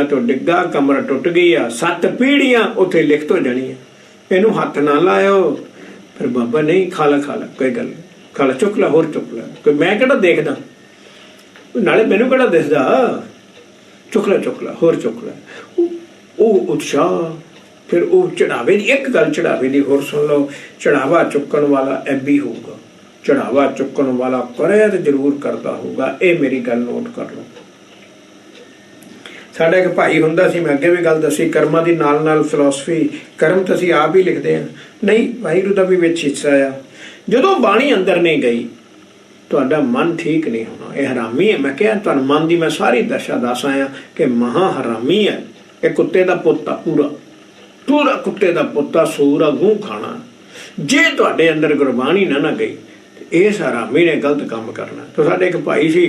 तो डिग्गा, कमर टुट गई आ, 7 पीढ़ियां उत्थे लिखत हो जानी, इनू हथ ना लाओ। फिर बाबा नहीं, खा ला कोई गल नहीं, खा ला, चुक ला, होर चुक ला, कोई मैं किहड़ा देखदा, नाले मैनू किहड़ा दिसदा, चुक ला होर चुक ला। ਉਹ ਉਤਸ਼ਾਹ। फिर वो चढ़ावे की एक गल चढ़ावे की होर सुन लो, चढ़ावा चुकन वाला ऐबी होगा, चढ़ावा चुकन वाला करे तो जरूर करता होगा। ये मेरी गल नोट कर लो। साडा एक भाई हुंदा सी, मैं अगे भी गल दसी, कर्मां दी नाल नाल फिलोसफी, कर्म तो असीं आप ही लिखते हैं, नहीं वाहिगुरू दा भी विच हिस्सा आ। जदों बाणी अंदर नहीं गई तुहाडा मन ठीक नहीं होना, यह हरामी है। मैं कहा तुहानूं मन की मैं सारी दशा दस आया कि महा हरामी है, एक कुत्ते का पुत्त आ, पूरा कुत्ते का पुत्त आ, सूर आ, गूं खाना। जे तुहाडे अंदर गुरबाणी ना गई इस हरामी ने गलत काम करना। तो साडे एक भाई सी,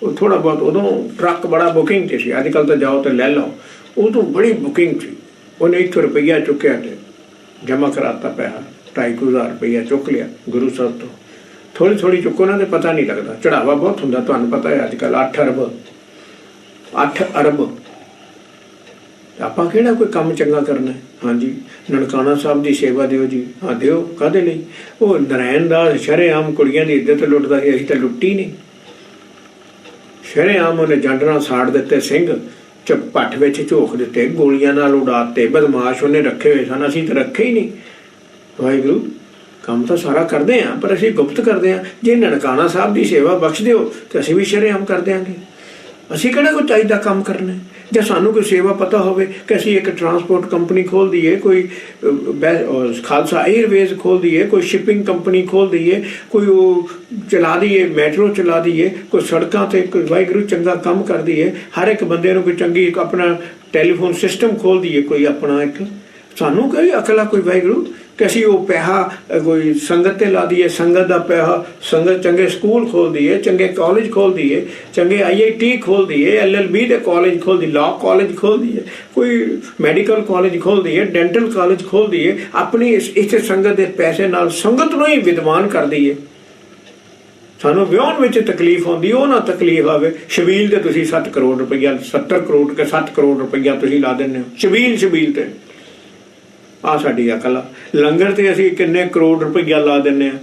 वो थोड़ा बहुत उदों ट्रक बड़ा बुकिंग च सी, अजकल तो जाओ तो ले लो, उदों बड़ी बुकिंग थी। उन्हें 1 रुपया चुकया तो जमा कराता पैसा, 2,500 रुपया चुक लिया गुरु साहब तो। थोड़ी थोड़ी चुको ना तो पता नहीं लगता, चढ़ावा बहुत होंदा, तुहानूं पता है अजकल 8 अरब आपां किहड़ा कोई काम चंगा करना है। हाँ जी, ननकाना साहब की सेवा दिओ जी, हाँ दिओ, काहदे लई? वो नारायण दास शरेआम कुड़ियां दी इज्जत लुटदा सी, असीं तां लुट्टी नहीं। शरेआम उन्हें जंड नाल साड़ दिते सिंह, भट्ठ विच झोक दिते, गोलियां नाल उड़ाते, बदमाश उन्हें रखे हुए सन, असीं तां रखे ही नहीं। वाहिगुरू काम तो सारा करते हैं पर असीं गुप्त करते हैं। जे ननकाना साहब की सेवा बख्श दिओ तो असीं भी शरेआम कर देंगे। असीं किहड़ा कोई चाही दा काम करना है? ਜਾਂ ਸਾਨੂੰ ਕੋਈ ਸੇਵਾ ਪਤਾ ਹੋਵੇ ਕਿ ਅਸੀਂ ਇੱਕ ਟਰਾਂਸਪੋਰਟ ਕੰਪਨੀ ਖੋਲ੍ਹ ਦਈਏ, ਕੋਈ ਖਾਲਸਾ 에ਅਰਵੇਜ਼ ਖੋਲ੍ਹ ਦਈਏ, ਕੋਈ ਸ਼ਿਪਿੰਗ ਕੰਪਨੀ ਖੋਲ੍ਹ ਦਈਏ, ਕੋਈ ਉਹ ਚਲਾ ਦਈਏ, ਮੈਟਰੋ ਚਲਾ ਦਈਏ, ਕੋਈ ਸੜਕਾਂ 'ਤੇ ਕੋਈ ਵਾਹਿਗੁਰੂ ਚੰਗਾ ਕੰਮ ਕਰ ਦਈਏ, ਹਰ ਇੱਕ ਬੰਦੇ ਨੂੰ ਕੋਈ ਚੰਗੀ ਆਪਣਾ ਟੈਲੀਫੋਨ ਸਿਸਟਮ ਖੋਲ੍ਹ ਦਈਏ, ਕੋਈ ਆਪਣਾ ਇੱਕ ਸਾਨੂੰ ਕੋਈ ਅਕਲ ਆ ਕੋਈ ਵਾਹਿਗੁਰੂ कि असीं वो पैसा कोई संगत ते ला दईए, संगत का पैसा संगत चंगे स्कूल खोल दईए, चंगे कॉलेज खोल दईए, चंगे IIT खोल दईए, LLB के कॉलेज खोल दईए, लॉ कॉलेज खोल दईए, कोई मैडिकल कॉलेज खोल दईए, डेंटल कॉलेज खोल दईए, अपनी इस संगत के पैसे नाल संगत नूं ही विद्वान कर दईए। सानूं विआउण विच तकलीफ आउंदी, वो ना तकलीफ आवे। शबील ते तुसीं 7 करोड़ रुपया, 70 करोड़ के 7 करोड़ रुपया तुसीं ला दिंदे हो शबील ते। आ साडी अकल आ। लंगर ते असीं किन्ने करोड़ रुपया ला दिंदे आ,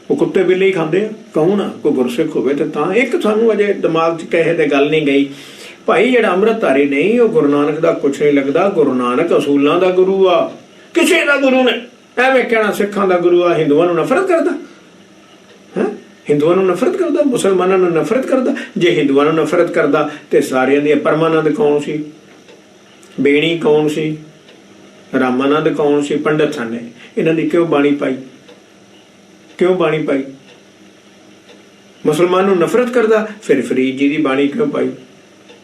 वो कुत्ते बिल्ले ही खांदे आ। कौन आ? कोई गुरसिख होवे ते तां। एक सानूं अजे दिमाग 'च किसे ते गल नहीं गई, भाई जिहड़ा अमृतधारी नहीं वो गुरु नानक दा कुछ नहीं लगदा। गुरु नानक असूलां दा गुरु आ, किसे दा गुरु ने एवें कहना सिखां दा गुरु आ। हिंदुआं नूं नफरत करदा है, हिंदुआं नूं नफरत करदा, मुसलमानां नूं नफरत करदा। जे हिंदुआं नूं नफरत करदा ते सारियां दी परमानंद कौन सी, बेणी कौन सी, रामानंद कौन सी, पंडित सन इन्हां दी क्यों बाणी पाई, क्यों बाणी पाई? मुसलमान नूं नफरत करदा फिर फरीद जी की बाणी क्यों पाई?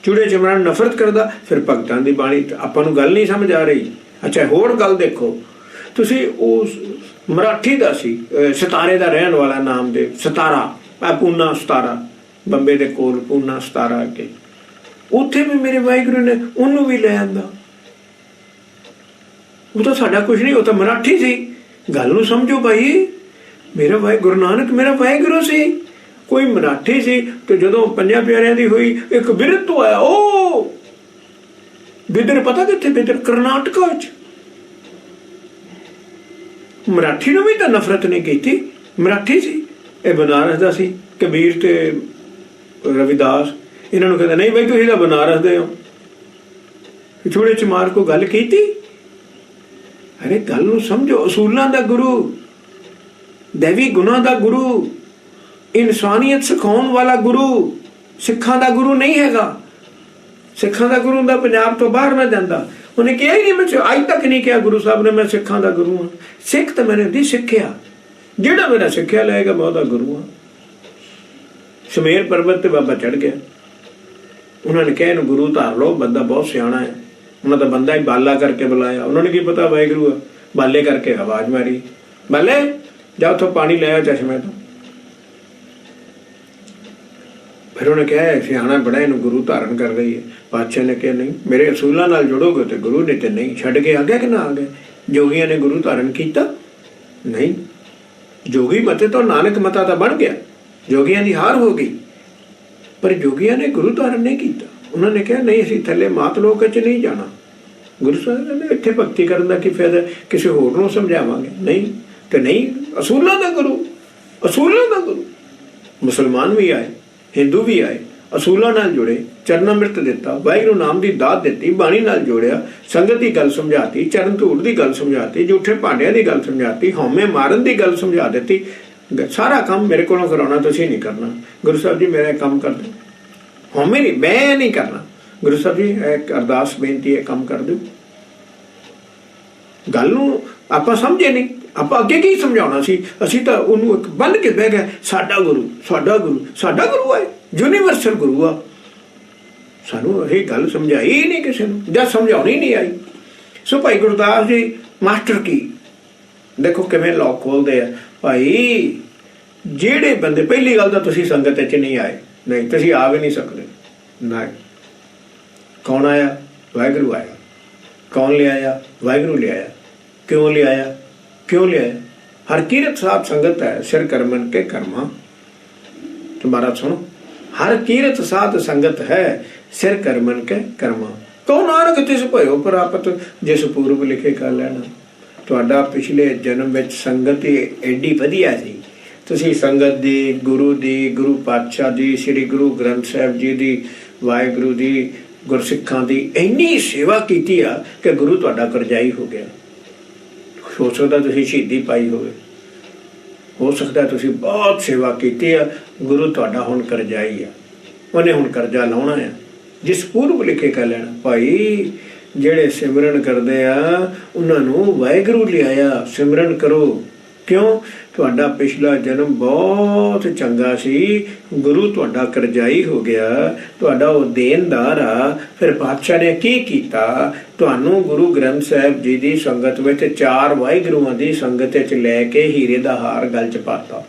चूड़े चमड़ा नूं नफरत करदा फिर भगतां दी बाणी। आपां नूं गल नहीं समझ आ रही। अच्छा होर गल देखो, तुसीं उस मराठी दा सी, सतारे दा रहण वाला नाम दे, सतारा, पूना सतारा, बंबे दे कोल पूना सतारा अगे, उत्थे भी मेरे वाहिगुरू ने उन्होंने भी लै आंदा। वो तो साडा कुछ नहीं, वो तो मराठी सी। गल नूं समझो भाई, मेरा गुरु नानक मेरा वाहिगुरू सी, कोई मराठी सी। तो जदों 5 प्यारिਆਂ दी हुई एक बिरध तो आया, ओ बिदर पता कित्थे? बिदर कर्नाटका विच। मराठी नूं भी तां नफरत नहीं कीती, मराठी सी। ये बनारस दा सी, कबीर ते रविदास। इन्हां नूं कहंदा नहीं भाई तुसीं तां बनारस दे हो, छूड़े चमार को गल कीती। अरे गल नूं समझो। असूलां दा गुरु, दैवी गुणां दा गुरु, इंसानियत सिखाउण वाला गुरु सिखां दा गुरु नहीं हैगा। सिखां दा गुरु दा पंजाब तो बाहर ना जांदा। उन्हें कहा ही नहीं, मैं अज तक नहीं कहा गुरु साहब ने मैं सिखां दा गुरु हाँ। सिख तो मैंने दी सिक्ख्या, जिहड़ा मेरा सिक्ख्या लएगा मैं ओहदा गुरु हाँ। शमेर पर्वत ते बाबा चढ़ गया, उन्होंने कहा इहनूं गुरु धार लो, बंदा बहुत सियाणा है। उन्होंने तो बंदा ही बाला करके बुलाया, उन्होंने की पता वाहिगुरू बाले करके आवाज मारी, बाले जा उथों पानी ले आओ चश्मे तो। फिर उन्हें कहा सियाणा बड़ा, इन्हूं गुरु धारण कर रही है। पातशाह ने कहा नहीं, मेरे असूलों नाल जुड़ोगे तो गुरु, ने तो नहीं। छड्ड के आ गया कि ना आ गया? जोगियां ने गुरु धारण किया नहीं। जोगी मते तो नानक मता तो बन गया, जोगियां की हार हो गई, पर जोगियां ने गुरु धारण नहीं किया। ਉਹਨਾਂ ਨੇ ਕਿਹਾ ਨਹੀਂ, ਅਸੀਂ ਥੱਲੇ ਮਾਤ ਲੋਕ 'ਚ ਨਹੀਂ ਜਾਣਾ। ਗੁਰੂ ਸਾਹਿਬ ਨੇ ਇੱਥੇ ਭਗਤੀ ਕਰਨ ਦਾ ਕੀ ਫਾਇਦਾ, ਕਿਸੇ ਹੋਰ ਨੂੰ ਸਮਝਾਵਾਂਗੇ? ਨਹੀਂ ਤੇ ਨਹੀਂ, ਅਸੂਲਾਂ ਦਾ ਗੁਰੂ, ਅਸੂਲਾਂ ਦਾ ਗੁਰੂ। ਮੁਸਲਮਾਨ ਵੀ ਆਏ, ਹਿੰਦੂ ਵੀ ਆਏ, ਅਸੂਲਾਂ ਨਾਲ ਜੁੜੇ, ਚਰਨ ਅੰਮ੍ਰਿਤ ਦਿੱਤਾ, ਵਾਹਿਗੁਰੂ ਨਾਮ ਦੀ ਦਾਤ ਦਿੱਤੀ, ਬਾਣੀ ਨਾਲ ਜੋੜਿਆ, ਸੰਗਤ ਦੀ ਗੱਲ ਸਮਝਾਤੀ, ਚਰਨ ਧੂੜ ਦੀ ਗੱਲ ਸਮਝਾਤੀ, ਝੂਠੇ ਭਾਂਡਿਆਂ ਦੀ ਗੱਲ ਸਮਝਾਤੀ, ਹਉਮੈ ਮਾਰਨ ਦੀ ਗੱਲ ਸਮਝਾ ਦਿੱਤੀ। ਸਾਰਾ ਕੰਮ ਮੇਰੇ ਕੋਲੋਂ ਕਰਾਉਣਾ, ਤੁਸੀਂ ਨਹੀਂ ਕਰਨਾ। ਗੁਰੂ ਸਾਹਿਬ ਜੀ ਮੇਰਾ ਕੰਮ ਕਰ ਦਿਓ। ਹਉਮੈ ਨਹੀਂ, ਮੈਂ ਨਹੀਂ ਕਰਨਾ। ਗੁਰੂ ਸਾਹਿਬ ਜੀ ਇੱਕ ਅਰਦਾਸ ਬੇਨਤੀ ਹੈ, ਕੰਮ ਕਰ ਦਿਓ। ਗੱਲ ਨੂੰ ਆਪਾਂ ਸਮਝੇ ਨਹੀਂ, ਆਪਾਂ ਅੱਗੇ ਕੀ ਸਮਝਾਉਣਾ ਸੀ? ਅਸੀਂ ਤਾਂ ਉਹਨੂੰ ਇੱਕ ਬੰਨ ਕੇ ਬਹਿ ਗਏ, ਸਾਡਾ ਗੁਰੂ, ਸਾਡਾ ਗੁਰੂ, ਸਾਡਾ ਗੁਰੂ ਹੈ, ਯੂਨੀਵਰਸਲ ਗੁਰੂ ਆ। ਸਾਨੂੰ ਇਹ ਗੱਲ ਸਮਝਾਈ ਹੀ ਨਹੀਂ ਕਿਸੇ ਨੂੰ, ਜਾਂ ਸਮਝਾਉਣੀ ਨਹੀਂ ਆਈ। ਸੋ ਭਾਈ ਗੁਰਦਾਸ ਜੀ ਮਾਸਟਰ ਕੀ ਦੇਖੋ ਕਿਵੇਂ ਲੋਕ ਖੋਲਦੇ ਆ। ਭਾਈ ਜਿਹੜੇ ਬੰਦੇ, ਪਹਿਲੀ ਗੱਲ ਤਾਂ ਤੁਸੀਂ ਸੰਗਤ 'ਚ ਨਹੀਂ ਆਏ, ਨਹੀਂ ਤੁਸੀਂ ਆ ਵੀ ਨਹੀਂ ਸਕਦੇ। ਨਹੀਂ, ਕੌਣ ਆਇਆ? ਵਾਹਿਗੁਰੂ ਆਇਆ। ਕੌਣ ਲਿਆਇਆ? ਵਾਹਿਗੁਰੂ ਲਿਆਇਆ। ਕਿਉਂ ਲਿਆਇਆ? क्यों ले आए? हर कीरत साथ संगत है, सिर करमन के कर्मा। तुम्हारा सुनो, हर कीरत साथ संगत है, सिर करमन के कर्मा। कौन नानक तिस भयो प्रापत, जिस पूर्व लिखे कर लेना। तुहाडा पिछले जन्म विच संगत एडी वधिया सी, तुसी संगत दी, गुरु दी, गुरु पातशाह दी, श्री गुरु ग्रंथ साहिब जी दी, वाहिगुरु दी, गुरसिखां दी इन्नी सेवा कीती आ कि गुरु तुहाडा करजाई हो गया। हो सकता तुसी शहीदी पाई होवे, हो सकता तुसी बहुत सेवा कीती है, गुरु तुहाडा हुण करजाई आ, उन्हें हुण करजा लाउणा है, जिस पूर्व लिखे कर लेना। भाई ਜਿਹੜੇ ਸਿਮਰਨ ਕਰਦੇ ਆ ਉਹਨਾਂ ਨੂੰ ਵਾਹਿਗੁਰੂ ਲਿਆਇਆ। ਸਿਮਰਨ ਕਰੋ। ਕਿਉਂ? ਤੁਹਾਡਾ ਪਿਛਲਾ ਜਨਮ ਬਹੁਤ ਚੰਗਾ ਸੀ, ਗੁਰੂ ਤੁਹਾਡਾ ਕਰਜਾਈ ਹੋ ਗਿਆ, ਤੁਹਾਡਾ ਉਹ ਦੇਣਦਾਰ ਆ। ਫਿਰ ਪਾਤਸ਼ਾਹ ਨੇ ਕੀ ਕੀਤਾ? ਤੁਹਾਨੂੰ ਗੁਰੂ ਗ੍ਰੰਥ ਸਾਹਿਬ ਜੀ ਦੀ ਸੰਗਤ ਵਿੱਚ, ਚਾਰ ਵਾਹਿਗੁਰੂਆਂ ਦੀ ਸੰਗਤ ਵਿੱਚ ਲੈ ਕੇ ਹੀਰੇ ਦਾ ਹਾਰ ਗਲ 'ਚ ਪਾਤਾ।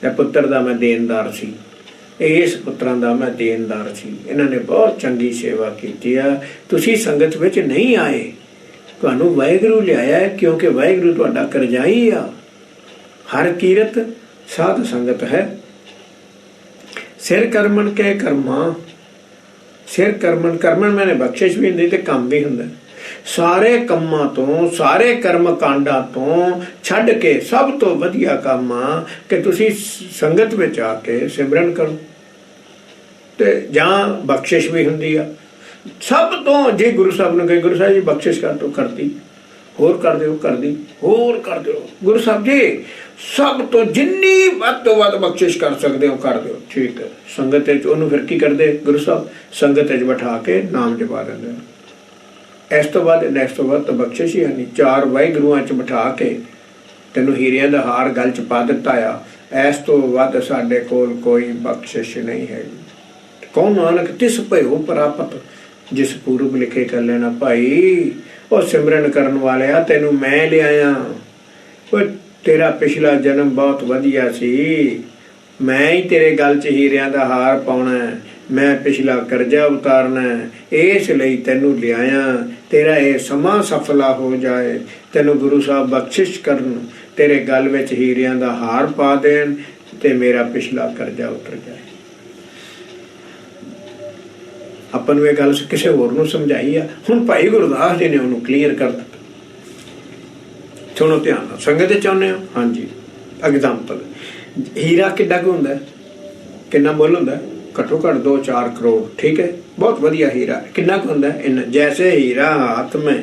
ਇਹ ਪੁੱਤਰ ਦਾ ਮੈਂ ਦੇਣਦਾਰ ਸੀ, ਇਸ ਪੁੱਤਰਾਂ ਦਾ ਮੈਂ ਦੇਣਦਾਰ ਸੀ, ਇਹਨਾਂ ਨੇ ਬਹੁਤ ਚੰਗੀ ਸੇਵਾ ਕੀਤੀ ਆ। ਤੁਸੀਂ ਸੰਗਤ ਵਿੱਚ ਨਹੀਂ ਆਏ, ਤੁਹਾਨੂੰ ਵਾਹਿਗੁਰੂ ਲਿਆਇਆ ਕਿਉਂਕਿ ਵਾਹਿਗੁਰੂ ਤੁਹਾਡਾ ਕਰਜਾਈ ਆ। हर कीरत साध संगत है, सिर करमन के कर्मा। सिर करमन, करमन मैंने बख्शिश भी हुंदी ते काम भी हुंदा। सारे कम्मां तो, सारे कर्म कांडां तो छड्ड के सब तो वधिया काम आ कि तुसी संगत विच आके सिमरन करो। ते जां बख्शिश भी हुंदी आ सब तो। जे गुरु साहब ने कहे गुरु साहब जी बख्शिश कर दो, करती, होर कर दिओ, कर दी, होर कर दिओ। गुरु साहब जी सब तो जिन्नी ਵੱਧ ਤੋਂ ਵੱਧ ਬਖਸ਼ਿਸ਼ ਕਰ ਸਕਦੇ ਹੋ ਕਰ ਦਿਓ। ਠੀਕ ਹੈ। ਸੰਗਤ ਵਿੱਚ ਉਹਨੂੰ ਫਿਰ ਕੀ ਕਰਦੇ ਗੁਰੂ ਸਾਹਿਬ? ਸੰਗਤ ਵਿੱਚ ਬਿਠਾ ਕੇ ਨਾਮ ਜਪਾ ਦਿੰਦੇ ਨੇ। ਇਸ ਤੋਂ ਬਾਅਦ ਨੈਕਸਟ ਤੋਂ ਬਾਅਦ ਤਾਂ ਬਖਸ਼ਿਸ਼ ਹੀ ਨਹੀਂ। ਚਾਰ ਵਾਹਿਗੁਰੂਆਂ 'ਚ ਬਿਠਾ ਕੇ ਤੈਨੂੰ ਹੀਰਿਆਂ ਦਾ ਹਾਰ ਗਲ 'ਚ ਪਾ ਦਿੱਤਾ ਆ। ਇਸ ਤੋਂ ਵੱਧ ਸਾਡੇ ਕੋਲ ਕੋਈ ਬਖਸ਼ਿਸ਼ ਨਹੀਂ ਹੈ। ਕੌਣ ਨਾਨਕ ਤਿਸ ਭਇਓ ਪ੍ਰਾਪਤ, ਜਿਸ ਪੂਰਬ ਲਿਖੇ ਕਰ ਲੈਣਾ। ਭਾਈ ਉਹ ਸਿਮਰਨ ਕਰਨ ਵਾਲਿਆ, ਤੈਨੂੰ ਮੈਂ ਲਿਆਇਆ। ਉਹ तेरा पिछला जन्म बहुत वधिया सी, मैं ही तेरे गल च हीरियां दा हार पाउणा है, मैं पिछला करजा उतारना है, इस लई तैनू लिआया। तेरा ये समा सफला हो जाए, तैनू गुरु साहब बख्शिश करन, तेरे गल विच हीरियां दा हार पा देन ते मेरा पिछला करजा उतर जाए। ਆਪਾਂ ਨੂੰ ਇਹ ਗੱਲ ਕਿਸੇ ਹੋਰ ਨੂੰ ਸਮਝਾਈ ਆ। ਹੁਣ ਭਾਈ ਗੁਰਦਾਸ ਜੀ ਨੇ ਉਹਨੂੰ ਕਲੀਅਰ ਕਰ ਦਿੱਤਾ। ਸੁਣੋ ਧਿਆਨ ਨਾਲ। ਸੰਗਤ ਦੇ ਚਾਹੁੰਦੇ ਹੋ? ਹਾਂਜੀ। ਐਗਜ਼ਾਮਪਲ, ਹੀਰਾ ਕਿੱਡਾ ਕੁ ਹੁੰਦਾ? ਕਿੰਨਾ ਮੁੱਲ ਹੁੰਦਾ? ਘੱਟੋ ਘੱਟ 2-4 ਕਰੋੜ। ਠੀਕ ਹੈ, ਬਹੁਤ ਵਧੀਆ ਹੀਰਾ। ਕਿੰਨਾ ਕੁ ਹੁੰਦਾ? ਇੰਨਾ। ਜੈਸੇ ਹੀਰਾ ਹੱਥ ਮੈਂ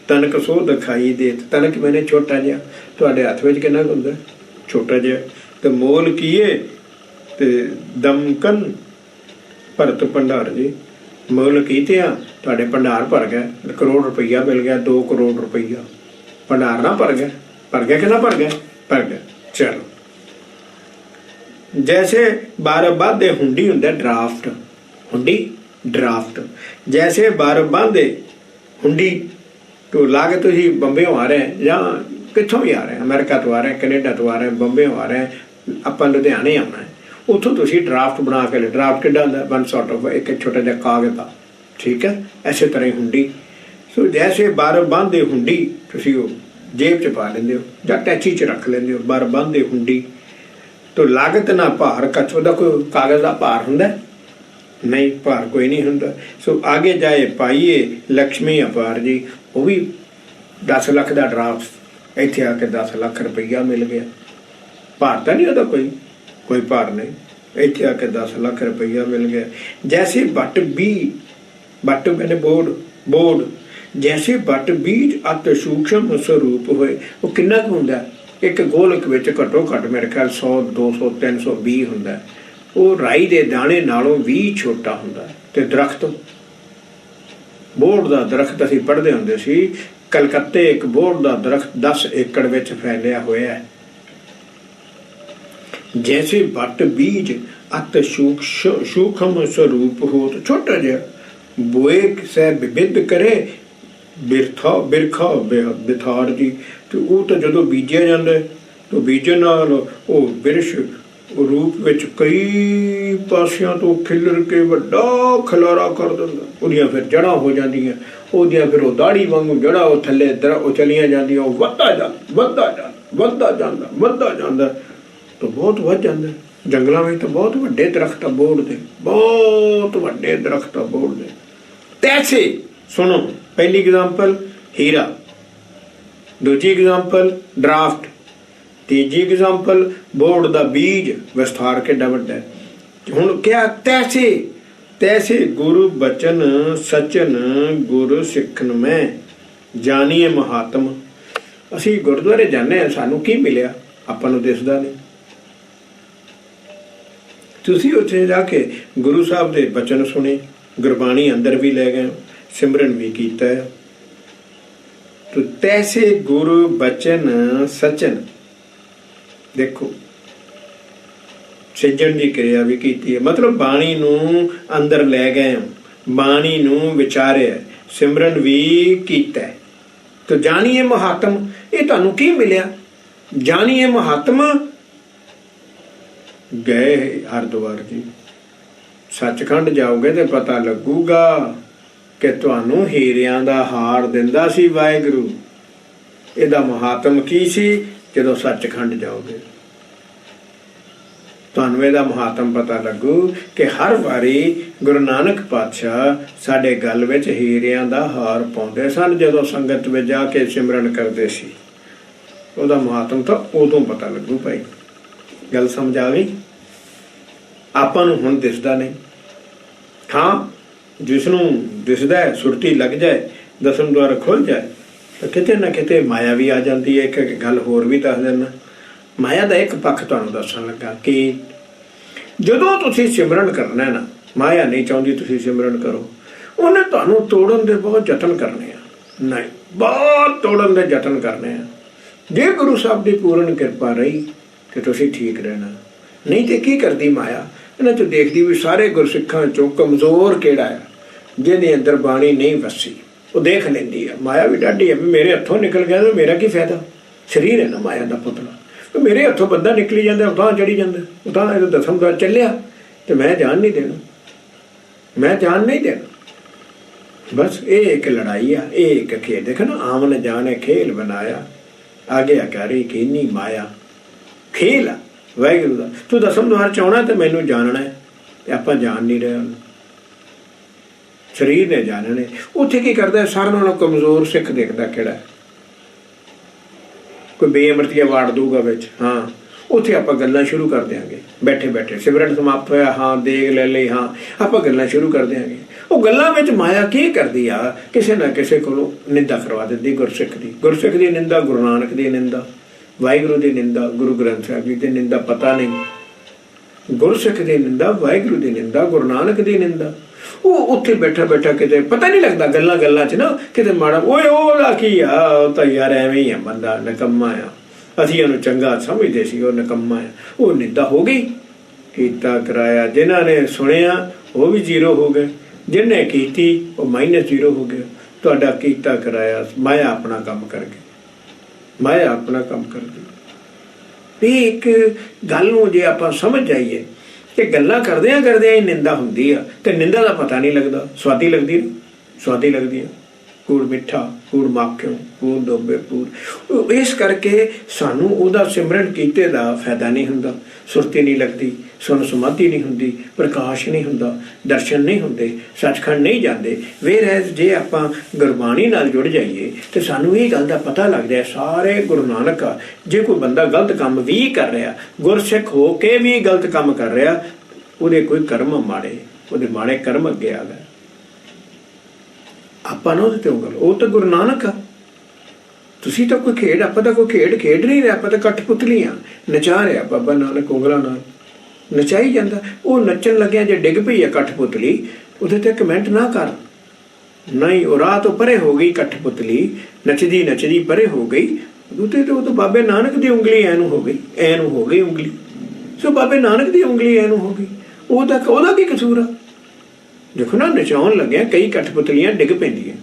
ਤਨਕ ਸੋ ਦਿਖਾਈ ਦੇ। ਤਨਕ ਮੈਨੇ ਛੋਟਾ ਜਿਹਾ, ਤੁਹਾਡੇ ਹੱਥ ਵਿੱਚ ਕਿੰਨਾ ਕੁ ਹੁੰਦਾ? ਛੋਟਾ ਜਿਹਾ। ਤੇ ਮੋਲ ਕੀਏ ਤੇ ਦਮਕਨ ਭਰਤ ਭੰਡਾਰ ਜੀ। ਮੁੱਲ ਕੀਤੇ ਆ, ਤੁਹਾਡੇ ਭੰਡਾਰ ਭਰ ਗਿਆ। ਕਰੋੜ ਰੁਪਈਆ ਮਿਲ ਗਿਆ, 2 ਕਰੋੜ ਰੁਪਈਆ। ਭੰਡਾਰ ਨਾ ਭਰ ਗਿਆ, ਭਰ ਗਿਆ ਕਿੰਨਾ ਭਰ ਗਿਆ? ਭਰ ਗਿਆ। ਚਲੋ, ਜੈਸੇ 12 ਬਾਂਦੇ ਹੁੰਡੀ ਹੁੰਦਾ ਡਰਾਫਟ, ਹੁੰਡੀ ਡਰਾਫਟ। ਜੈਸੇ 12 ਬਾਂਦੇ ਹੁੰਡੀ ਤੋਂ ਲਾ ਕੇ ਤੁਸੀਂ ਬੰਬੇੋਂ ਆ ਰਹੇ ਜਾਂ ਕਿੱਥੋਂ ਵੀ ਆ ਰਹੇ, ਅਮਰੀਕਾ ਤੋਂ ਆ ਰਹੇ, ਕੈਨੇਡਾ ਤੋਂ ਆ ਰਹੇ, ਬੰਬੇੋਂ ਆ ਰਹੇ, ਆਪਾਂ ਲੁਧਿਆਣੇ ਆਉਣਾ ਹੈ। ਉੱਥੋਂ ਤੁਸੀਂ ਡਰਾਫਟ ਬਣਾ ਕੇ ਲੈ। ਡਰਾਫਟ ਕਿੱਡਾ ਹੁੰਦਾ? 1 sort of ਇੱਕ ਛੋਟਾ ਜਿਹਾ ਕਾਗਜ਼ ਦਾ। ਠੀਕ ਹੈ, ਇਸੇ ਤਰ੍ਹਾਂ ਹੀ ਹੁੰਡੀ। ਸੋ ਜੈਸੇ 12 ਬਾਂਦੇ ਹੁੰਡੀ ਤੁਸੀਂ ਉਹ ਜੇਬ 'ਚ ਪਾ ਲੈਂਦੇ ਹੋ ਜਾਂ ਟੈਚੀ 'ਚ ਰੱਖ ਲੈਂਦੇ ਹੋ। 12 ਬਾਂਦੇ ਹੁੰਡੀ ਤੋਂ ਲਾਗਤ ਨਾ ਭਾਰ ਕੱਚ। ਉਹਦਾ ਕੋਈ ਕਾਗਜ਼ ਦਾ ਭਾਰ ਹੁੰਦਾ? नहीं भार कोई नहीं हुंदा। सो आगे जाए पाइए लक्ष्मी अपार जी, वो भी 10 ਲੱਖ का ड्राफ्ट, इत्थे आके 10 ਲੱਖ रुपया मिल गया। भार तो नहीं होता, कोई भार नहीं, इत्थे आके 10 ਲੱਖ रुपया मिल गया। जैसे बट बट मैंने बोर्ड जैसे बट बीज अत सूक्ष्म स्वरूप होए, वो किन्ना कुछ हुंदा, एक गोलक विच घट्टो घट्ट मेरे ख्याल 100 200 320 हुंदा। वो राई दे दाणे नालों भी छोटा हुंदा। ते दरख्त, बोर्ड का दरख्त असीं पढ़दे हुंदे सी, कलकत्ते एक बोर्ड का दरख्त 10 एकड़ विच फैलिया होया है। जैसे बट बीज अत सूक्ष्म स्वरूप हो, तो छोटा जिहा बोए सै विविध करे बिरखा बिथार जी। तो वो तो जो बीजिया जाता है, तो बीजन नाल वो बिरछ रूप विच कई पासियां तो खिलर के वड्डा खलारा कर दिंदा। उहदियां फिर जड़ा हो जांदियां, उहदियां फिर वो दाड़ी वांगू जड़ा वो थल्ले वो चलियां जांदियां, वो वधदा जांदा तो बहुत वध जांदा। जंगलों में तो बहुत वड्डे दरख्त बोर्ड दे, बहुत वड्डे दरख्त बोर्ड दे। तैसे सुनो, पहली एग्जाम्पल हीरा, दूजी एग्जाम्पल ड्राफ्ट, तीजी एग्जाम्पल बोर्ड का बीज विस्तार किड्डा वड्डा है। हुण क्या तैसे गुरु बचन सचन गुरु सिखन में जानिए महात्म। असी गुरुद्वारे जाने हैं, सानू की मिलिया आपां नूं दिसदा नहीं। तुसीं उत्थे जाके गुरु साहब दे बचन सुने, गुरबाणी अंदर भी ले गए, सिमरन भी कीता है। तो तैसे गुरु बचन सचन, देखो सिजन की क्रिया भी की है, मतलब बाणी नूं अंदर ले गए, बाणी नूं विचारे, सिमरन भी कीता है। तो जानिए महात्म, ये तुहानूं की मिलिया? जानिए महात्म गए हरिद्वार जी, सचखंड जाओगे तो पता लगूगा कि तुहानूं हीरियां दा हार दिंदा सी वाहिगुरू। इहदा महात्म की सी? जदों सचखंड जाओगे तुहानूं इहदा महात्म पता लगू कि हर वारी गुरु नानक पातशाह साडे गल विच हीरियां दा हार पाउंदे सन जदों संगत विच जाके सिमरन करदे सी। उहदा महात्म तो उदों पता लगू। भाई गल समझ आ गई? आपां नूं हुण दिसदा नहीं। हाँ, जिसनों दिसदा है, सुरती लग जाए, दसम द्वार खुल जाए, तो किते ना किते माया भी आ जाती है। एक गल होर भी दस देना, माया का एक पक्ष तुहानूं दसन लगा कि जदों तुसीं सिमरन करना है ना, माया नहीं चाहुंदी तुसीं सिमरन करो, उन्हें तुहानूं तोड़न दे बहुत यतन करने आ। नहीं, बहुत तोड़न दे यतन करने आ। जे गुरु साहब की पूर्ण किरपा रही तो तुसीं ठीक रहना, नहीं तो की करती माया? इन्हां चों देखदी भी सारे गुरसिखां चों कमज़ोर किहड़ा है, जिहदे अंदर बाणी नहीं वसी, वो देख लेंदी है। माया भी डाढी है, भी मेरे हत्थों निकल गया तो मेरा की फायदा? शरीर है ना माया का पुतला, तो मेरे हत्थों बंदा निकली जाता, उतां चढ़ी जाता, उतां दसम द्वार चलिया तो मैं जान नहीं देना, मैं जान नहीं देना। बस ये एक लड़ाई है, ये एक खेल। देखो ना, आमन जाने खेल बनाया, आगे अकारी कीनी माया, खेल आ वाहिगुरू दा। तू दसम द्वार चाहना तो मैनू जानना है, आपां जान नहीं रहे, शरीर ने जानने। उत्थे की करता है, सारे नालों कमजोर सिख देखता किहड़ा है। कोई बेअमृतिया वाड़ दूगा विच, हाँ उत्थे आपां गल्लां शुरू कर देंगे, बैठे बैठे सिमरन समाप्त होया, हाँ देग ले ली, हाँ आपां गल्लां शुरू कर देंगे। वो गल्लां विच माया की करदी आ, किसे ना किसे कोलों निंदा करवा दिंदी गुरसिख दी निंदा, गुरु नानक दी निंदा, वाहिगुरू की निंदा, गुरु ग्रंथ साहिब जी की निंदा पता नहीं, गुरसिख की निंदा, वाहिगुरू की निंदा, गुरु नानक की निंदा। वो उत्थे बैठा बैठा किते पता नहीं लगता, गल्लां गल्लां च ना किते माड़ा ओए ओहदा की आ, तो यार एवें ही आ, बंदा नकम्मा आ, असीं उहनूं चंगा समझदे सी, वो नकम्मा आ। वो निंदा हो गई, कीता कराया, जिन्हां ने सुनिया वो भी जीरो हो गए, जिन्हें कीती वो -0 हो गया। तुहाडा कीता कराया माया अपना काम कर गई, माया अपना काम कर दी। ये एक गल नूं जे आपां समझ जाइए कि गल्लां करदियां करदियां ही निंदा हुंदी आ, ते निंदा दा पता नहीं लगदा, स्वादी लगदी है, स्वादी लगदी है। कूड़ मिठा, कूड़ माखियों, कूड़ डोबे पूर। इस करके सानू उहदा सिमरन कीते दा फायदा नहीं हुंदा। सुरती नहीं लगती, सुन समाधि नहीं हुंदी, प्रकाश नहीं हुंदा, दर्शन नहीं हुंदे, सचखंड नहीं जाते। वेरएज जे आपां गुरबाणी नाल जुड़ जाइए तो सानू ये गल दा पता लग जाए सारे गुरु नानक आ। जे कोई बंदा गलत काम भी कर रहा, गुरसिख हो के भी गलत काम कर रहा, ਉਹਦੇ कोई कर्म माड़े, ਉਹਦੇ माड़े कर्म अगे आ गए। ਆਪਾਂ ਨਾ ਉਹਦੇ ਤੇ ਉਂਗਲ, ਉਹ ਤਾਂ ਗੁਰੂ ਨਾਨਕ ਆ। ਤੁਸੀਂ ਤਾਂ ਕੋਈ ਖੇਡ, ਆਪਾਂ ਤਾਂ ਕੋਈ ਖੇਡ ਖੇਡ ਨਹੀਂ ਰਹੇ, ਆਪਾਂ ਤਾਂ ਕਠਪੁਤਲੀਆਂ ਨਚਾ ਰਿਹਾ ਬਾਬਾ ਨਾਨਕ ਉਂਗਲਾਂ ਨਾਲ ਨਚਾਈ ਜਾਂਦਾ। ਉਹ ਨੱਚਣ ਲੱਗਿਆ ਜੇ ਡਿੱਗ ਪਈ ਆ ਕਠਪੁਤਲੀ, ਉਹਦੇ ਤੇ ਕਮੈਂਟ ਨਾ ਕਰ। ਨਹੀਂ, ਉਹ ਰਾਹ ਤੋਂ ਪਰੇ ਹੋ ਗਈ ਕਠਪੁਤਲੀ, ਨੱਚਦੀ ਨੱਚਦੀ ਪਰੇ ਹੋ ਗਈ, ਉਹਦੇ ਤੇ ਉਹ ਤਾਂ ਬਾਬੇ ਨਾਨਕ ਦੀ ਉਂਗਲੀ ਐਨੂੰ ਹੋ ਗਈ, ਐਨੂੰ ਹੋ ਗਈ ਉਂਗਲੀ। ਸੋ ਬਾਬੇ ਨਾਨਕ ਦੀ ਉਂਗਲੀ ਐਨੂੰ ਹੋ ਗਈ, ਉਹਦਾ ਕੀ ਕਸੂਰ ਆ? देखो ना, नचाउन लगे कई कठपुतलियां डिग पैंदियां,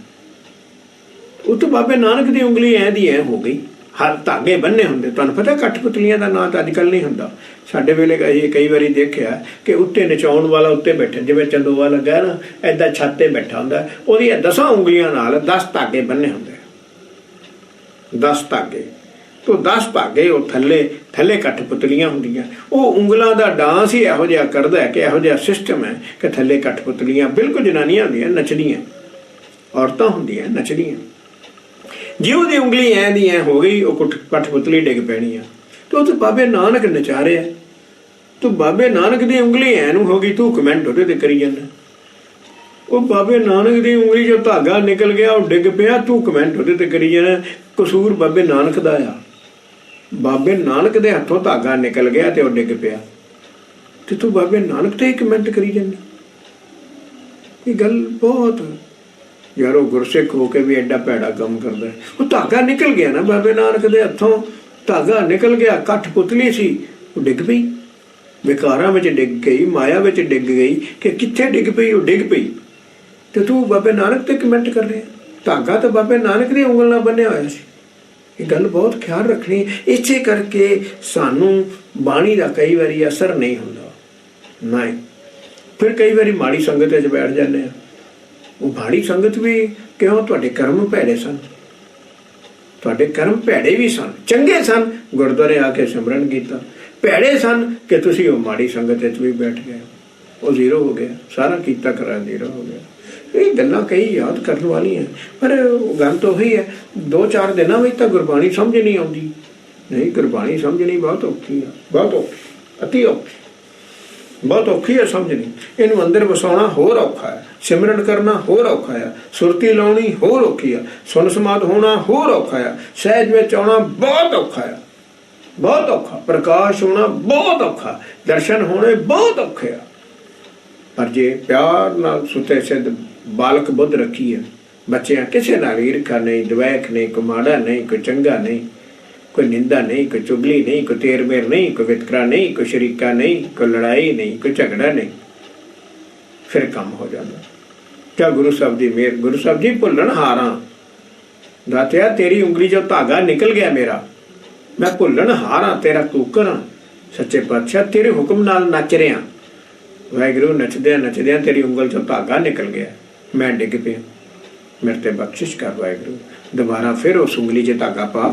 ਉਹ तो बाबे नानक की उंगली ऐ दी ऐ हो गई। हर धागे बन्ने होंगे, तुहानूं पता कठपुतलियां का नां तो अजकल नहीं हुंदा। साडे वेले कई बारी देखिया कि उत्ते नचाउण वाला उत्ते बैठे, जिवें चंदोआ लगा ना ऐदा छत ते बैठा हुंदा, ओहदियां 10 उंगलियां नाल 10 धागे बन्ने हुंदे, 10 धागे तो 10 धागे वो थल्ले थल्ले कठपुतलियां हुंदियां। ਉਹ ਉਂਗਲਾਂ ਦਾ डांस ही ਇਹੋ ਜਿਹਾ करदा है कि ਇਹੋ ਜਿਹਾ सिस्टम है कि थल्ले कठपुतलियां बिल्कुल जनानियां हुंदियां नचदियां, औरतां हुंदियां नचदियां। जे ਉਹਦੀ ਉਂਗਲੀ ਐ ਦੀ ਐ ਹੋ ਗਈ, ਉਹ कठपुतली डिग पैनी आ। तो तू बाबे नानक नचा रहा, तू बाबे नानक की ਉਂਗਲੀ ਐ ਨੂੰ हो गई, तू कमेंट ਉਹਦੇ ਤੇ करी जाना। ਉਹ बाबे नानक की ਉਂਗਲੀ जो धागा निकल गया, ਉਹ डिग पिया, तू कमेंट ਉਹਦੇ ਤੇ करी जाना। कसूर बाबे नानक दा आ। बाबे नानक दे हथों धागा निकल गया तो वह डिग पिया, तो तू बाबे नानक ते ही कमेंट करी जाना। ये गल बहुत यार, वो गुरसिख हो के भी एडा भैड़ा काम करता है। वो धागा निकल गया ना बाबे नानक दे हथों, धागा निकल गया, कठपुतली सी वो डिग पई, विकारां विच डिग गई, माया विच डिग गई कि कित्थे डिग पई, वो डिग पई, तो तू बाबे नानक ते कमेंट कर रहा। धागा तो बाबे नानक दी उंगल नाल बन्निया होया सी। ये गल बहुत ख्याल रखनी। इसे करके सानू बाणी का कई बारी असर नहीं हुंदा, नहीं। फिर कई बारी माड़ी संगत च बैठ जाने, वो माड़ी संगत भी क्यों? तुहाडे कर्म भैड़े सन, तुहाडे कर्म भैड़े भी सन, चंगे सन, गुरुद्वारे आके सिमरन कीता, भैड़े सन कि तुसीं वो माड़ी संगत च भी बैठ गए, वो जीरो हो गया, सारा कीता करा जीरो हो गया। ये गल्लां कई याद करने वाली हैं, पर गल तो वही है, 2-4 दिनों में तो गुरबाणी समझ नहीं आती। नहीं, गुरबाणी समझनी बहुत औखी है, बहुत औखी, अति औखी, बहुत औखी है समझनी। इनू अंदर वसाउणा होर औखा है, सिमरन करना होर औखा है, सुरती लाउणी होर औखी है, सुन समाध होना होर औखा है, सहज में आउणा बहुत औखा है, बहुत औखा, प्रकाश होना बहुत औखा, दर्शन होने बहुत औखे। पर जे प्यार नाल सुते सिद्ध बालक बुद्ध रखी है, बच्चियां किसी नाल ईर्खा नहीं, द्वैख नहीं, कोई माड़ा नहीं, कोई चंगा नहीं, कोई निंदा नहीं, कोई चुगली नहीं, कोई तेर मेर नहीं, कोई वितकरा नहीं, कोई शरीका नहीं, कोई लड़ाई नहीं, कोई झगड़ा नहीं, फिर काम हो जाता। क्या गुरु साहब की मेहर, गुरु साहब जी भुल्लन हारा, दातिया तेरी उंगली जो धागा निकल गया मेरा, मैं भुल्लन हारा, तेरा कूकर हाँ, सच्चे पातशाह तेरे हुक्म नाल नच रहा, वाहिगुरू नचद्या नचद्या तेरी उंगल चो धागा निकल गया, मैं डिग पिया, मेरे ते बख्शिश कर वाहिगुरू, दोबारा फिर उस उंगली च धागा पा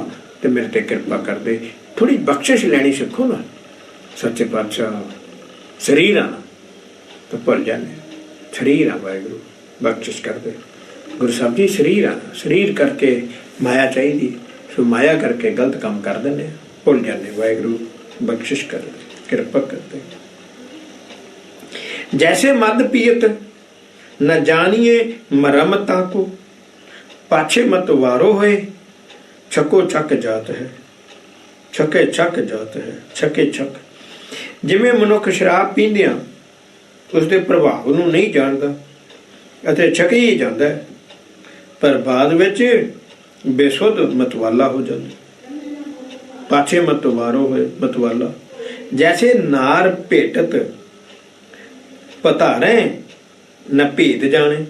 तो मेरे ते कृपा कर दे। थोड़ी बख्शिश लैनी सीखो ना, सच्चे पातशाह शरीर आना तो भुल जाने, शरीर आ वाहिगुरू बख्शिश कर दे। गुरु साहब जी शरीर आना, शरीर करके माया चाहिए, सो माया करके गलत काम कर देने, भुल जाने, वाहिगुरू बख्शिश कर दे, कृपा कर दे। जैसे मद पियत न जानिए मरमता को, पाछे मत वारो होए, छको छक जात है, छके छक जात है, छके छक। जिमें मनुख शराब पींदियां उसके प्रभाव नूं नहीं जानता अते छकी ही जाता है, पर बाद विच बेसुध मतवाला हो जाता। पाछे मत वारो होए मतवाला, जैसे नार भेटत पतारे न भेद जाने,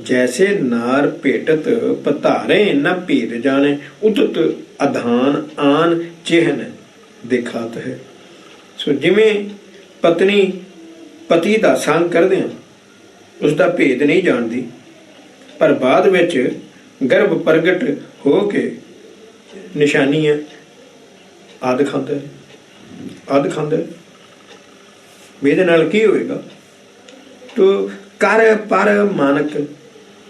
जैसे नार भेटत पतारे न भेद जाने, उदत अधान आन चिहन दिखात है। सो जिमें पत्नी पति का संग करदे उसका भेद नहीं जानती, पर बाद विच गर्भ प्रगट हो के निशानियां आदि खांदा भी इहदे नाल की होएगा। तो कर पर मानक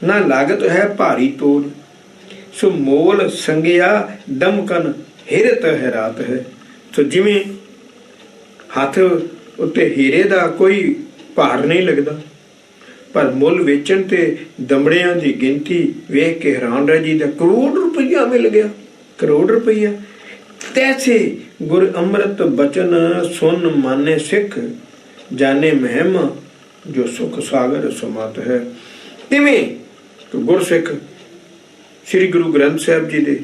ना लागत है भारी तोल, सो मोल संगिया दमकन हिरत हैरात है। तो जिवें हथ उत्ते हीरे दा कोई भार नहीं लगता, पर मुल वेचण ते दमड़ियां दी गिनती वेख के हैरान रह जीदा। करोड़ रुपया मिल गया, करोड़ रुपया। तैसे गुर अमृत बचन सुन माने सिख, जाने महिमा जो सुख सागर समात है। तिवें तो गुरसिख श्री गुरु ग्रंथ साहिब जी दे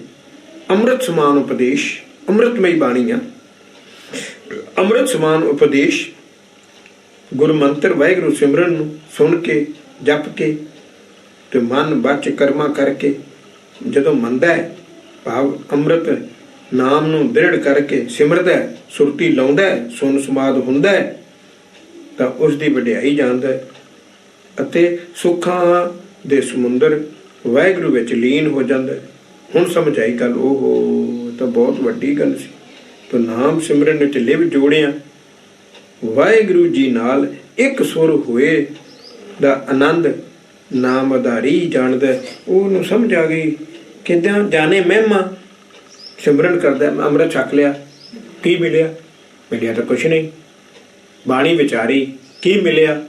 अमृत समान उपदेश, अमृतमई बाणियां, अमृत समान उपदेश गुरु मंत्र वाहिगुरु सिमरन नूं सुन के जप के ते मन बच कर्मा करके जदों मंदा है, भाव अमृत नाम नूं दृढ़ करके सिमरदा है, सुरती लाउंदा है, सुन समाध हुंदा है, तां उस दी वडियाई जाणदा है अते सुखां दे समुंदर वाहिगुरु विच लीन हो जांदा है। हुण समझ आई गल, ओहो तां बहुत वड्डी गल सी। तो नाम सिमरन विच लिव जोड़िया वाहिगुरु जी नाल एक सुर होए दा आनंद नाम आधारी जाणदा, ओनूं समझ आ गई। किंदा जाने महिमा सिमरन करदा, अमृत छक लिया, की मिलिया? मिलिया तो कुछ नहीं। बाणी विचारी, की मिलिया?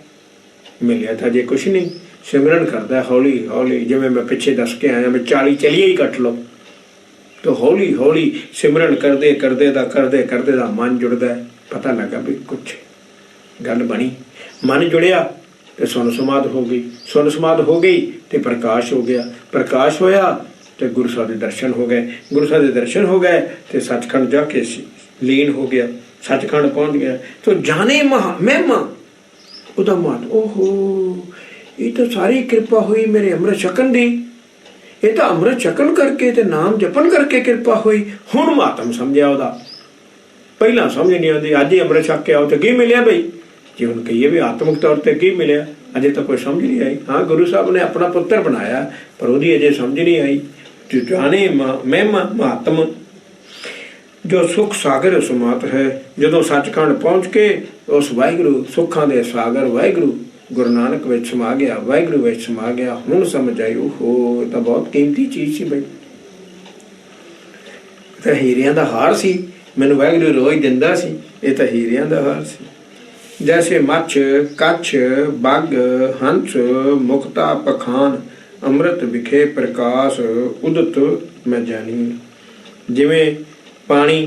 मिलिया तो जे कुछ नहीं। सिमरन करदा हौली हौली, जिवें मैं पिछे दस के आया, मैं 40 चलिए ही कट लो, तो हौली हौली सिमरन करदे करदे दा मन जुड़दा है। पता लगा भी कुछ गल बनी, मन जुड़िया तो सुन समाध हो गई, सुन समाध हो गई तो प्रकाश हो गया, प्रकाश होया तो गुरु साहब के दर्शन हो गए, गुरु साहब के दर्शन हो गए तो सचखंड जाके लीन हो गया, सचखंड पहुंच गया। तो जाने महिमा उदा मान, ओहो ये तो सारी कृपा हुई मेरे अमृत छकन दी, ये तो अमृत छकन करके ते नाम जपन करके कृपा हुई। हुण मातम समझिया उदा, पहला समझ नहीं आती। अज ही अमृत छक के आओ तो की मिलिया बई, जे हुण कहिए भी आत्मक तौर पर की मिलिया, अजे तो कोई समझ नहीं आई। हाँ गुरु साहब ने अपना पुत्र बनाया पर उहदी अजे समझ नहीं आई। जो जाने महिमा महात्म जो सुख सागर समात है, जदों सचखंड पहुंच के उस वाहिगुरु सुखां दे सागर वाहिगुरु गुरु नानक विच समा गया, वाहिगुरु विच समा गया। हुण समझ आई, ओहो तो बहुत कीमती चीज सी बई, तो हीरियां दा हार सी, मैनूं वाहिगुरु रोज दिंदा सी, ये तो हीरियां दा हार सी। जैसे मच्छ कच्छ बग हंस मुक्ता पखान, अमृत विखे प्रकाश उदत मैं जानी। जिवें पानी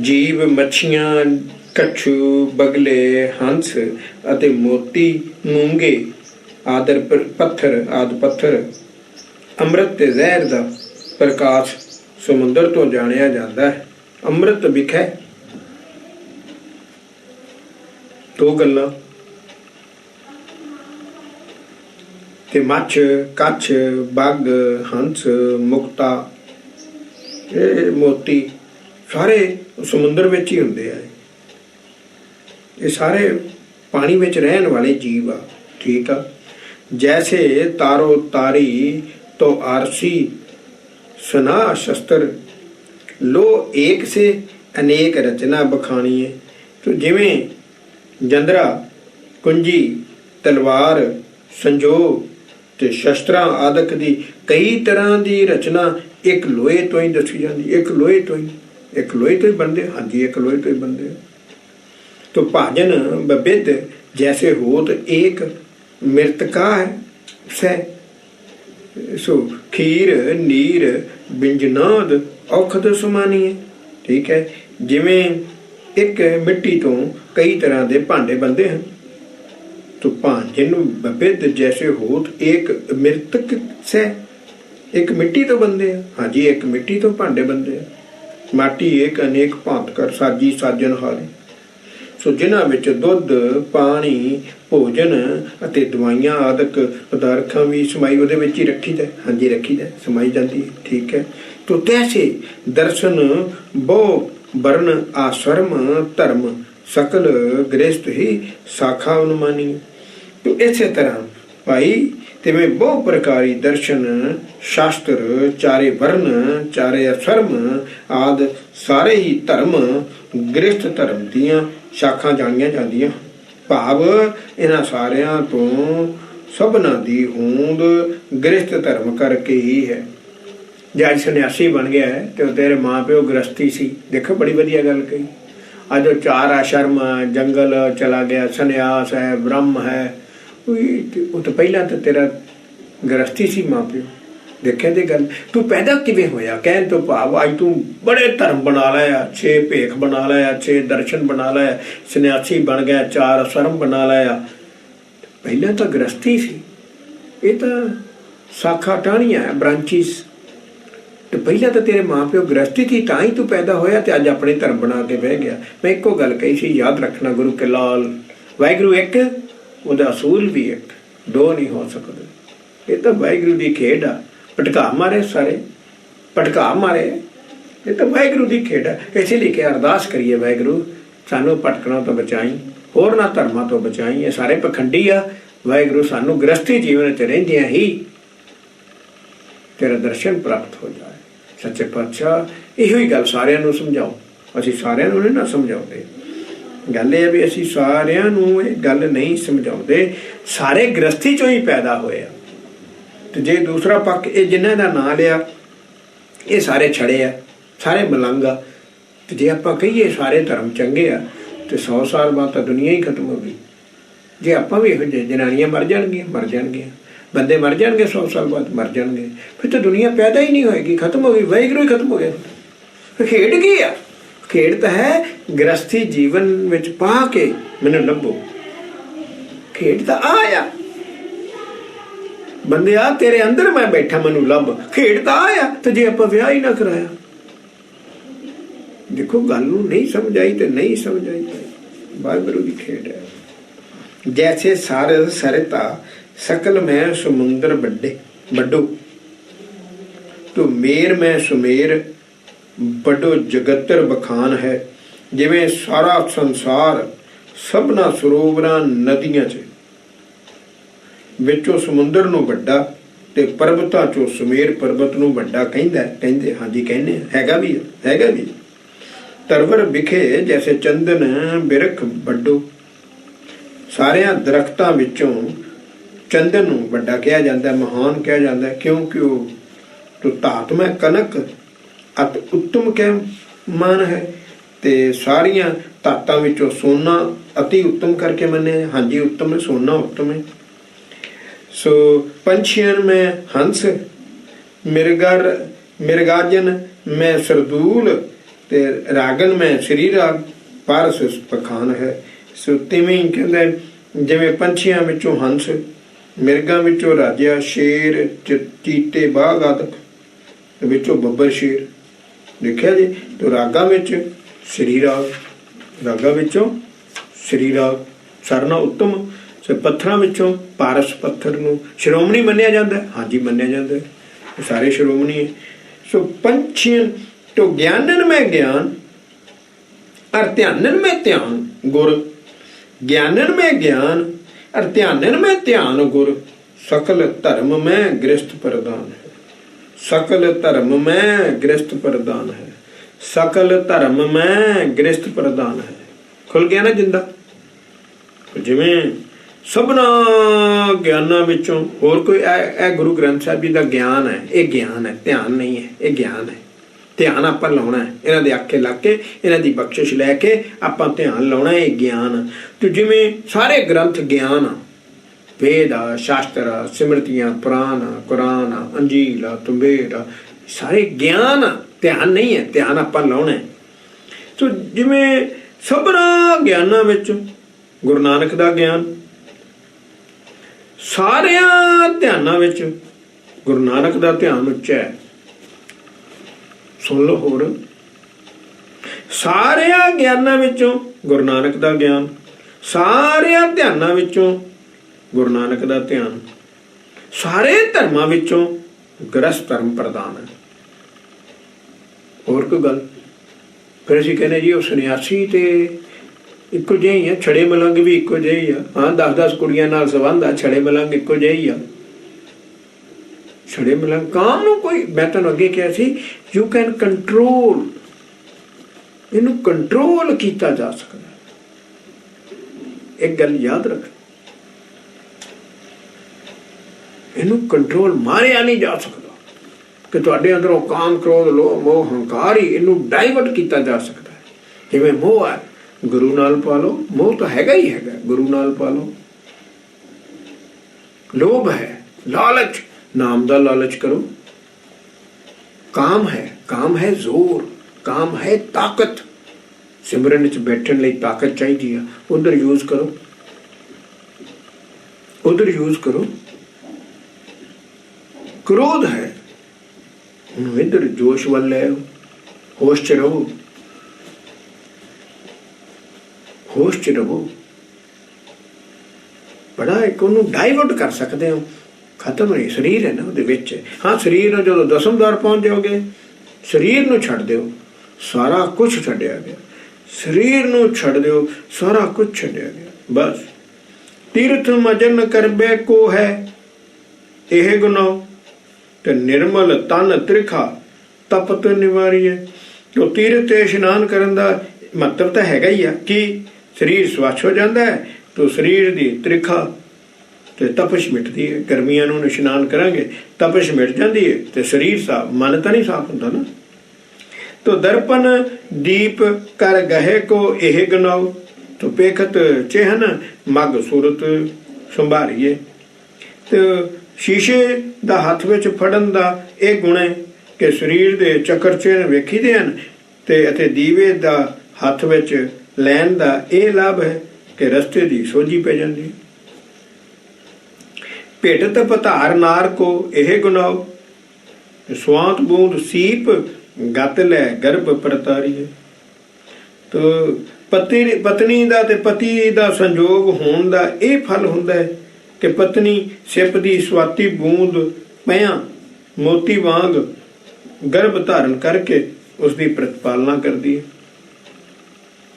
जीव मच्छियां कच्छू बगले हंस अते मोती मूंगे आदर पत्थर आदि पत्थर अमृत ते जहर दा प्रकाश समुंदर तो जानिया जाता है। अमृत विखै दो गल्लां ते मच्छ कच्छ बग हंस मुक्ता ये मोती सारे समुंदर विच ही हुंदे आ। ये सारे पानी में रहन वाले जीव आ, ठीक आ। जैसे तारो तारी तो आरसी सना शस्त्र, लो एक से अनेक रचना बखानी है। तो जिवें जंदरा कुंजी तलवार संजोग ते शस्त्रां आदक दी कई तरह की रचना एक लोहे तो ही दसी जाती, एक लोहे तो ही बनते। हाँ जी, एक लोहे तो ही बनते। तो भाजन बबिद जैसे होत एक मृतका है सै, सो खीर नीर बिंजनाद औखद समानी है, ठीक है। जिमें एक मिट्टी तो कई तरह के भांडे बनते हैं, तो भांजन बबिद जैसे होत एक मृतक सै, एक मिट्टी तो बनते हैं। हाँ जी, एक मिट्टी तो भांडे बनते हैं। माटी एक अनेक भांत कर साजी साजन हारे, सो जिन्हां विच दुध पानी भोजन अते दवाइयां आदक पदार्थां भी समाई उहदे विच ही रखीदा। हाँ जी, रखीदा समाई जाती है, ठीक है। तो तैसे दर्शन बहु वर्ण आश्रम धर्म सकल गृहस्थ ही शाखा अनुमानी। तो इस तरह भाई तिवें बहु प्रकारी दर्शन शास्त्र चारे वर्ण चारे अफर्म आदि सारे ही धर्म गृहस्थ धर्म दियां शाखां जाणियां जांदियां। भाव इन्हां सारियां तो सबना दी होंद गृहस्थ धर्म करके ही है। जे अज सन्यासी बन गया है तो तेरे माँ प्यो गृहस्थी सी, देखो बड़ी वधिया गल कही। अज वो चार आश्रम जंगल चला गया, सन्यास है, ब्रह्म है, वो तो पहला तो तेरा गृहस्थी सी माँ प्यो। देखिए तो गल तू पैदा किवें होया, कहन तो भाव अज तू बड़े धर्म बना लिया, 6 भेख बना लिया, 6 दर्शन बना लिया, सन्यासी बन गया, 4 आश्रम बना लिया। पहला तो गृहस्थी सी, ये तो शाखा टाणियां है, ब्रांचिस। तो पहला तो तेरे माँ प्यो गृहस्थी थी, तां ही तू पैदा होया ते अज अपने धर्म बना के बह गया। मैं एको गल कही सी, याद रखना गुरु के लाल, वाहिगुरू एक उहदा असूल भी एक, दो नहीं हो सकते। ये तो वाहिगुरू की खेड आ, भटका मारे सारे, भटका मारे, ये तो वाहिगुरू की खेड है। इसीलिए कि अरदास करिए, वाहिगुरू सानू भटकना तो बचाई, होर ना धर्मां तो बचाई। ये सारे पखंडी आ, वाहिगुरू सानू गृहस्थी जीवन च रहिंदियां ही तेरा दर्शन प्राप्त हो जाए। सच्चे पातशाह इहो ही गल सारिਆਂ ਨੂੰ समझाओ, ਅਸੀਂ ਸਾਰਿਆਂ ਨੂੰ नहीं ना समझाते। गल यह भी असी सारिਆਂ ਨੂੰ ਇਹ गल नहीं समझाते, सारे गृहस्थी चों ही पैदा होए। तो जे दूसरा पक्ष ये जिन्हां दा नां लिया ये सारे छड़े आ, सारे मलंग आ। तो जे आपां कहीए सारे धर्म चंगे आ तो 100 साल बाद तो दुनिया ही खत्म हो गई। जे आपां भी इहो ਜਿਹੇ जनानियां मर जाणगियां, बंदे मर जाएंगे, 100 साल बाद मर जाएंगे, फिर तो दुनिया पैदा ही नहीं होएगी, खत्म हो गई, वाहिगुरू ही खत्म हो गया। खेड की आ, खेड तो है गृहस्थी जीवन विच पा के मैनूं लभो, खेड तो आया बंदे आ तेरे अंदर मैं बैठा मैनूं लभ, खेड तो आया। तो जे आपां विआह ही ना कराया, देखो गल नूं नहीं समझ आई तो नहीं समझ आई, वाहिगुरू दी खेड है। जैसे सारे सरिता सकल में समुंदर बड्डे बड्डो, तो मेर में सुमेर बड़ो जगतर बखान है। जिवें सारा संसार सबना सरोवरां नदियां च विचों समुंदर नूं वड्डा ते पर्वतां चों सुमेर पर्वत नूं वड्डा कहंदे हाँ जी कहने हैगा भी तरवर विखे जैसे चंदन बिरख बड्डो। सारियां दरख्तां विचों चंदन नूं वड्डा कहा जाता है, महान कहा जाता है, क्योंकि वो तो धात में कनक अति उत्तम कह मान है। ते सारियां धातां विचों सोना अति उत्तम करके मने, हाँ जी उत्तम है, सोना उत्तम है। सो पंछियों में हंस मिर्गाजन में सरदूल ते रागन में श्री राग पारस पखान है। सो तिवें कहंदे जिवें पंछियां विचों हंस, मिर्गां विचों राजा, शेर चीते बाघ आदि विचों बब्बर शेर। देखिया जी, तो रागां विच श्री राग, रागां विचों श्री राग सारना उत्तम। पत्थरां विचों पारस पत्थर नूं शिरोमणी मन्निया जाता है, हाँ जी मन्निया जाता है, सारे शिरोमणी है। सो पंछियों तो ज्ञानन में ज्ञान और ध्यानन में ध्यान गुर, ज्ञानन में ज्ञान और ध्यानन में ध्यान गुर। सकल धर्म में गृहस्थ प्रधान है, सकल धर्म में गृहस्थ प्रधान है, सकल धर्म में गृहस्थ प्रधान है। खुल गया ना जिंदा। जिवें सबना ज्ञानां विचों होर कोई ए गुरु ग्रंथ साहिब जी का ज्ञान है, ये ज्ञान है, ध्यान नहीं है, ये ज्ञान है। ध्यान आपां लाउणा है, इन्हां दे आखे लग के इन्हां दी बख्शिश लैके आपां ध्यान लाउणा है, ये ज्ञान। तो जिवें सारे ग्रंथ ज्ञान आ, वेद आ, शास्त्र आ, सिमरतियां, पुराण आ, कुरान आ, अंजील आ, तुम्बेर आ, सारे ज्ञान आ, ध्यान नहीं है, ध्यान आपां लाउणा है। तो जिवें सबना ज्ञानां विच गुरु नानक दा ज्ञान, सारियां ध्यानां विच गुरु नानक दा ध्यान उच्चा है। सुन लो होर, सारियां ज्ञानां विचों गुरु नानक दा ज्ञान, सारियां ध्यानां विचों गुरु नानक दा ध्यान, सारे धर्मां विचों गृहस्थ धर्म प्रधान है। होर कोई गल? फिर असीं कहने जी वो सन्यासी ते इक्को जिहे ही आ, छड़े मलंग भी इक्को जिहे ही आ। हाँ 10-10 कुड़ियां नाल संबंध आ, छड़े मलंग इक्को जिहे ही आ। ਸੜੇ ਮਲੰਗ। ਕਾਮ ਨੂੰ ਕੋਈ, ਮੈਂ ਤੁਹਾਨੂੰ ਅੱਗੇ ਕਿਹਾ ਸੀ, ਯੂ ਕੈਨ ਕੰਟਰੋਲ, ਇਹਨੂੰ ਕੰਟਰੋਲ ਕੀਤਾ ਜਾ ਸਕਦਾ। ਇੱਕ ਗੱਲ ਯਾਦ ਰੱਖ, ਇਹਨੂੰ ਕੰਟਰੋਲ ਮਾਰਿਆ ਨਹੀਂ ਜਾ ਸਕਦਾ ਕਿ ਤੁਹਾਡੇ ਅੰਦਰੋਂ ਕਾਮ, ਕ੍ਰੋਧ, ਲੋਭ, ਮੋਹ, ਹੰਕਾਰ ਹੀ, ਇਹਨੂੰ ਡਾਈਵਰਟ ਕੀਤਾ ਜਾ ਸਕਦਾ ਹੈ। ਜਿਵੇਂ ਮੋਹ ਹੈ, ਗੁਰੂ ਨਾਲ ਪਾ ਲਓ, ਮੋਹ ਤਾਂ ਹੈਗਾ ਹੀ ਹੈਗਾ, ਗੁਰੂ ਨਾਲ ਪਾ ਲਓ। ਲੋਭ ਹੈ, ਲਾਲਚ, ਨਾਮ ਦਾ ਲਾਲਚ ਕਰੋ। ਕਾਮ ਹੈ ਜ਼ੋਰ, ਕਾਮ ਹੈ ਤਾਕਤ, ਸਿਮਰਨ ਵਿੱਚ ਬੈਠਣ ਲਈ ਤਾਕਤ ਚਾਹੀਦੀ ਆ, ਉਧਰ ਯੂਜ਼ ਕਰੋ, ਉਧਰ ਯੂਜ਼ ਕਰੋ। ਕ੍ਰੋਧ ਹੈ, ਉਹਨੂੰ ਇੱਧਰ ਜੋਸ਼ ਵੱਲ ਲੈ ਆਓ, ਹੋਸ਼ ਚ ਰਹੋ, ਹੋਸ਼ ਚ ਰਹੋ। ਬੜਾ ਇੱਕ ਉਹਨੂੰ ਡਾਈਵਰਟ ਕਰ ਸਕਦੇ ਹੋ। ਖਤਮ ਨਹੀਂ, ਸਰੀਰ ਹੈ ਨਾ ਉਹਦੇ ਵਿੱਚ। ਹਾਂ, ਸਰੀਰ ਨੂੰ ਜਦੋਂ ਦਸਮ ਦਰ ਪਹੁੰਚ ਜਾਓਗੇ, ਸਰੀਰ ਨੂੰ ਛੱਡ ਦਿਓ, ਸਾਰਾ ਕੁਝ ਛੱਡਿਆ ਗਿਆ। ਸਰੀਰ ਨੂੰ ਛੱਡ ਦਿਓ, ਸਾਰਾ ਕੁਝ ਛੱਡਿਆ ਗਿਆ। ਬਸ ਤੀਰਥ ਮਜਨ ਕਰਬੇ ਕੋ ਹੈ ਇਹ ਗੁਨਾਹ, ਤੇ ਨਿਰਮਲ ਤਨ ਤ੍ਰਿਖਾ ਤਪਤ ਨਿਵਾਰੀਏ। ਉਹ ਤੀਰਥ ਤੇ ਇਸ਼ਨਾਨ ਕਰਨ ਦਾ ਮਹੱਤਵ ਤਾਂ ਹੈਗਾ ਹੀ ਆ ਕਿ ਸਰੀਰ ਸਵੱਛ ਹੋ ਜਾਂਦਾ ਹੈ, ਤਾਂ ਸਰੀਰ ਦੀ ਤ੍ਰਿਖਾ ਤੇ ਤਪਸ਼ ਮਿਟਦੀ ਹੈ। ਗਰਮੀਆਂ ਨੂੰ ਇਸ਼ਨਾਨ ਕਰਾਂਗੇ, ਤਪਸ਼ ਮਿਟ ਜਾਂਦੀ ਹੈ ਤੇ ਸਰੀਰ ਸਾਫ, ਮਨ ਤਾਂ ਨਹੀਂ ਸਾਫ ਹੁੰਦਾ ਨਾ। ਤੋ ਦਰਪਨ ਦੀਪ ਕਰ ਗਹੇ ਕੋ ਇਹ ਗਨਾਓ, ਤੋ ਪੇਖਤ ਚਿਹਨ ਮਗ ਸੂਰਤ ਸੰਭਾਲੀਏ। ਤੇ ਸ਼ੀਸ਼ੇ ਦਾ ਹੱਥ ਵਿੱਚ ਫੜਨ ਦਾ ਇਹ ਗੁਣ ਹੈ ਕਿ ਸਰੀਰ ਦੇ ਚੱਕਰ ਚਿਹਨ ਵੇਖੀਦੇ ਹਨ, ਤੇ ਅਤੇ ਦੀਵੇ ਦਾ ਹੱਥ ਵਿੱਚ ਲੈਣ ਦਾ ਇਹ ਲਾਭ ਹੈ ਕਿ ਰਸਤੇ ਦੀ ਸੋਝੀ ਪੈ ਜਾਂਦੀ। ਭੇਟਤ ਪਧਾਰ ਨਾਰ ਕੋ ਇਹ ਗੁਨਾਓ, ਸਵਾਂਤ ਬੂੰਦ ਸੀਪ ਗਤ ਲੈ ਗਰਭ ਪਰਤਾਰੀਏ। ਤੋ ਪਤਨੀ ਦਾ ਤੇ ਪਤੀ ਦਾ ਸੰਜੋਗ ਹੋਣ ਦਾ ਇਹ ਫਲ ਹੁੰਦਾ ਹੈ ਕਿ ਪਤਨੀ ਸਿਪ ਦੀ ਸਵਾਤੀ ਬੂੰਦ ਪਿਆਂ ਮੋਤੀ ਵਾਂਗ ਗਰਭ ਧਾਰਨ ਕਰਕੇ ਉਸ ਦੀ ਪ੍ਰਤਪਾਲਨਾ ਕਰਦੀ ਹੈ।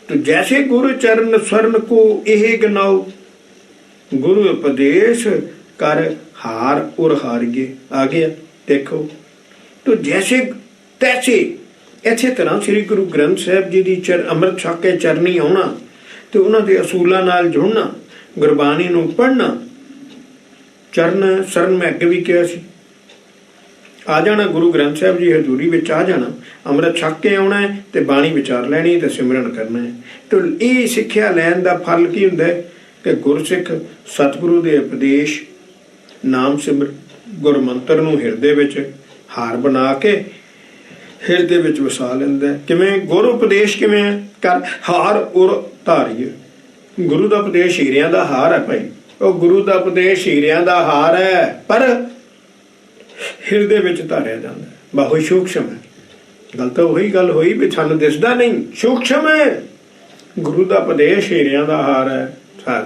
ਤੋ ਜੈਸੇ ਗੁਰੂ ਚਰਨ ਸਰਨ ਕੋ ਇਹ ਗਨਾਓ, ਗੁਰੂ ਉਪਦੇਸ਼ ਕਰ ਹਾਰ ਉਰ ਹਾਰੀਏ। ਆ ਗਿਆ, ਦੇਖੋ। ਤੋ ਜੈਸੇ ਤੈਸੇ, ਇਸੇ ਤਰ੍ਹਾਂ ਸ੍ਰੀ ਗੁਰੂ ਗ੍ਰੰਥ ਸਾਹਿਬ ਜੀ ਦੀ ਅੰਮ੍ਰਿਤ ਛਕ ਕੇ ਚਰਨੀ ਆਉਣਾ ਤੇ ਉਹਨਾਂ ਦੇ ਅਸੂਲਾਂ ਨਾਲ ਜੁੜਨਾ, ਗੁਰਬਾਣੀ ਨੂੰ ਪੜ੍ਹਨਾ। ਚਰਨ ਸਰਨ ਮੈਂ ਅੱਗੇ ਵੀ ਕਿਹਾ ਸੀ, ਆ ਜਾਣਾ ਗੁਰੂ ਗ੍ਰੰਥ ਸਾਹਿਬ ਜੀ ਹਜ਼ੂਰੀ ਵਿੱਚ, ਆ ਜਾਣਾ, ਅੰਮ੍ਰਿਤ ਛਕ ਕੇ ਆਉਣਾ ਹੈ ਤੇ ਬਾਣੀ ਵਿਚਾਰ ਲੈਣੀ ਤੇ ਸਿਮਰਨ ਕਰਨਾ ਹੈ। ਤੇ ਇਹ ਸਿੱਖਿਆ ਲੈਣ ਦਾ ਫਲ ਕੀ ਹੁੰਦਾ ਹੈ ਕਿ ਗੁਰਸਿੱਖ ਸਤਿਗੁਰੂ ਦੇ ਉਪਦੇਸ਼, ਨਾਮ ਸਿਮਰ, ਗੁਰਮੰਤਰ ਨੂੰ ਹਿਰਦੇ ਵਿੱਚ ਹਾਰ ਬਣਾ ਕੇ ਹਿਰਦੇ ਵਿੱਚ ਵਸਾ ਲੈਂਦਾ। ਕਿਵੇਂ? ਗੁਰ ਉਪਦੇਸ਼ ਕਿਵੇਂ ਕਰ ਹਾਰ ਉਰ ਧਾਰੀਏ। ਗੁਰੂ ਦਾ ਉਪਦੇਸ਼ ਹੀਰਿਆਂ ਦਾ ਹਾਰ ਹੈ ਭਾਈ, ਉਹ ਗੁਰੂ ਦਾ ਉਪਦੇਸ਼ ਹੀਰਿਆਂ ਦਾ ਹਾਰ ਹੈ, ਪਰ ਹਿਰਦੇ ਵਿੱਚ ਧਾਰਿਆ ਜਾਂਦਾ। ਬਹੁਤ ਸੂਖਸ਼ਮ ਹੈ ਗੱਲ। ਤਾਂ ਉਹੀ ਗੱਲ ਹੋਈ ਵੀ ਸਾਨੂੰ ਦਿਸਦਾ ਨਹੀਂ, ਸੂਖਸ਼ਮ ਹੈ। ਗੁਰੂ ਦਾ ਉਪਦੇਸ਼ ਹੀਰਿਆਂ ਦਾ ਹਾਰ ਹੈ।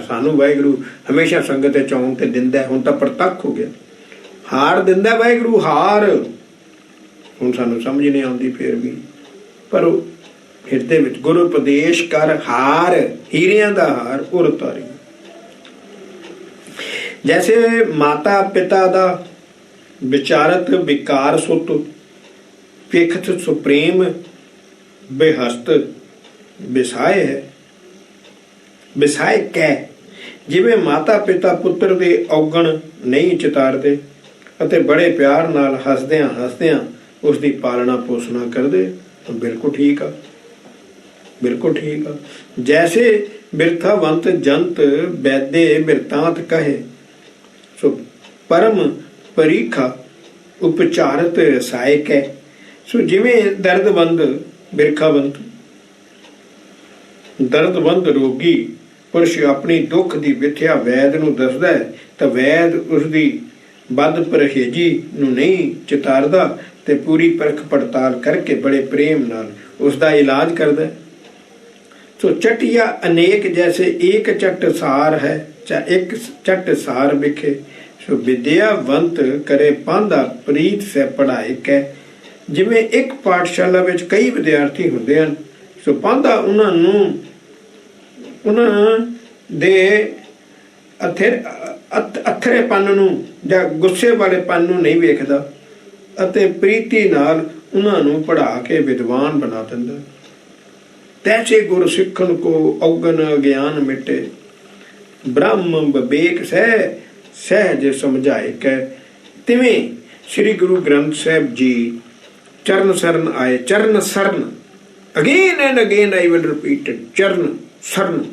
ਸਾਨੂੰ ਵਾਹਿਗੁਰੂ ਹਮੇਸ਼ਾ ਸੰਗਤ ਤੇ ਚੌਣ ਤੇ ਦਿੰਦਾ। ਹੁਣ ਤਾਂ ਪ੍ਰਤੱਖ ਹੋ ਗਿਆ, ਹਾਰ ਦਿੰਦਾ ਵਾਹਿਗੁਰੂ, ਹਾਰ। ਹੁਣ ਸਾਨੂੰ ਸਮਝ ਨਹੀਂ ਆਉਂਦੀ ਫਿਰ ਵੀ, ਪਰ ਉਹ ਹਿਰਦੇ ਵਿੱਚ ਗੁਰੂ ਉਪਦੇਸ਼ ਕਰ ਹਾਰ, ਹੀਰਿਆਂ ਦਾ ਹਾਰ ਉਰ ਧਾਰੀ। ਜੈਸੇ ਮਾਤਾ ਪਿਤਾ ਦਾ ਵਿਚਾਰਤ ਵਿਕਾਰ ਸੁਤ, ਵੇਖਤ ਸੁਪ੍ਰੇਮ ਬੇਹਸਤ ਵਿਸਾਏ ਹੈ। ਵਿਸਾਏ ਕਹਿ, ਜਿਵੇਂ ਮਾਤਾ ਪਿਤਾ ਪੁੱਤਰ ਦੇ ਔਗਣ ਨਹੀਂ ਚਿਤਾਰਦੇ ਅਤੇ ਬੜੇ ਪਿਆਰ ਨਾਲ ਹੱਸਦਿਆਂ ਹੱਸਦਿਆਂ ਉਸ ਦੀ ਪਾਲਣਾ ਪੋਸ਼ਣਾ ਕਰਦੇ, ਬਿਲਕੁਲ ਠੀਕ ਆ, ਬਿਲਕੁਲ ਠੀਕ ਆ। ਜੈਸੇ ਬਿਰਥਾਵੰਤ ਜੰਤ ਵੈਦੇ ਬਿਰਤਾਂਤ ਕਹੇ, ਸੋ ਪਰਮ ਪਰੀਖਾ ਉਪਚਾਰਤ ਰਸਾਇਕ ਹੈ। ਸੋ ਜਿਵੇਂ ਦਰਦਬੰਦ ਬਿਰਖਾਵੰਤ, ਦਰਦਬੰਦ ਰੋਗੀ ਪੁਰਸ਼ ਆਪਣੀ ਦੁੱਖ ਦੀ ਵਿਥਿਆ ਵੈਦ ਨੂੰ ਦੱਸਦਾ ਹੈ, ਤਾਂ ਵੈਦ ਉਸਦੀ ਬਦ ਪਰਹੇਜੀ ਨੂੰ ਨਹੀਂ ਚਿਤਾਰਦਾ ਤੇ ਪੂਰੀ ਪਰਖ ਪੜਤਾਲ ਕਰਕੇ ਬੜੇ ਪ੍ਰੇਮ ਨਾਲ ਉਸ ਦਾ ਇਲਾਜ ਕਰਦਾ। ਸੋ ਚਟਿਆ ਅਨੇਕ ਜੈਸੇ ਏਕ ਚਟ ਸਾਰ ਹੈ, ਚਾ ਇੱਕ ਚਟ ਸਾਰ ਵਿਖੇ। ਸੋ ਵਿਦਿਆਵੰਤ ਕਰੇ ਪਾਂਧਾ ਪ੍ਰੀਤ ਸੇ ਪੜ੍ਹਾਏ ਕੈ। ਜਿਵੇਂ ਇੱਕ ਪਾਠਸ਼ਾਲਾ ਵਿੱਚ ਕਈ ਵਿਦਿਆਰਥੀ ਹੁੰਦੇ ਹਨ, ਸੋ ਪਾਂਧਾ ਉਹਨਾਂ ਦੇ ਅਥਰੇਪਨ ਨੂੰ ਜਾਂ ਗੁੱਸੇ ਵਾਲੇਪਨ ਨੂੰ ਨਹੀਂ ਵੇਖਦਾ ਅਤੇ ਪ੍ਰੀਤੀ ਨਾਲ ਉਹਨਾਂ ਨੂੰ ਪੜ੍ਹਾ ਕੇ ਵਿਦਵਾਨ ਬਣਾ ਦਿੰਦਾ। ਤੈਸੇ ਗੁਰ ਸਿੱਖਣ ਕੋ ਔਗਣ ਗਿਆਨ ਮਿਟੇ, ਬ੍ਰਹਮ ਵਿਵੇਕ ਸਹਿਜ ਸਮਝਾਏ ਕੈ। ਤਿਵੇਂ ਸ੍ਰੀ ਗੁਰੂ ਗ੍ਰੰਥ ਸਾਹਿਬ ਜੀ ਚਰਨ ਸਰਨ ਆਏ। ਚਰਨ ਸਰਨ, again and again I will repeat it, ਚਰਨ ਸਰਨ।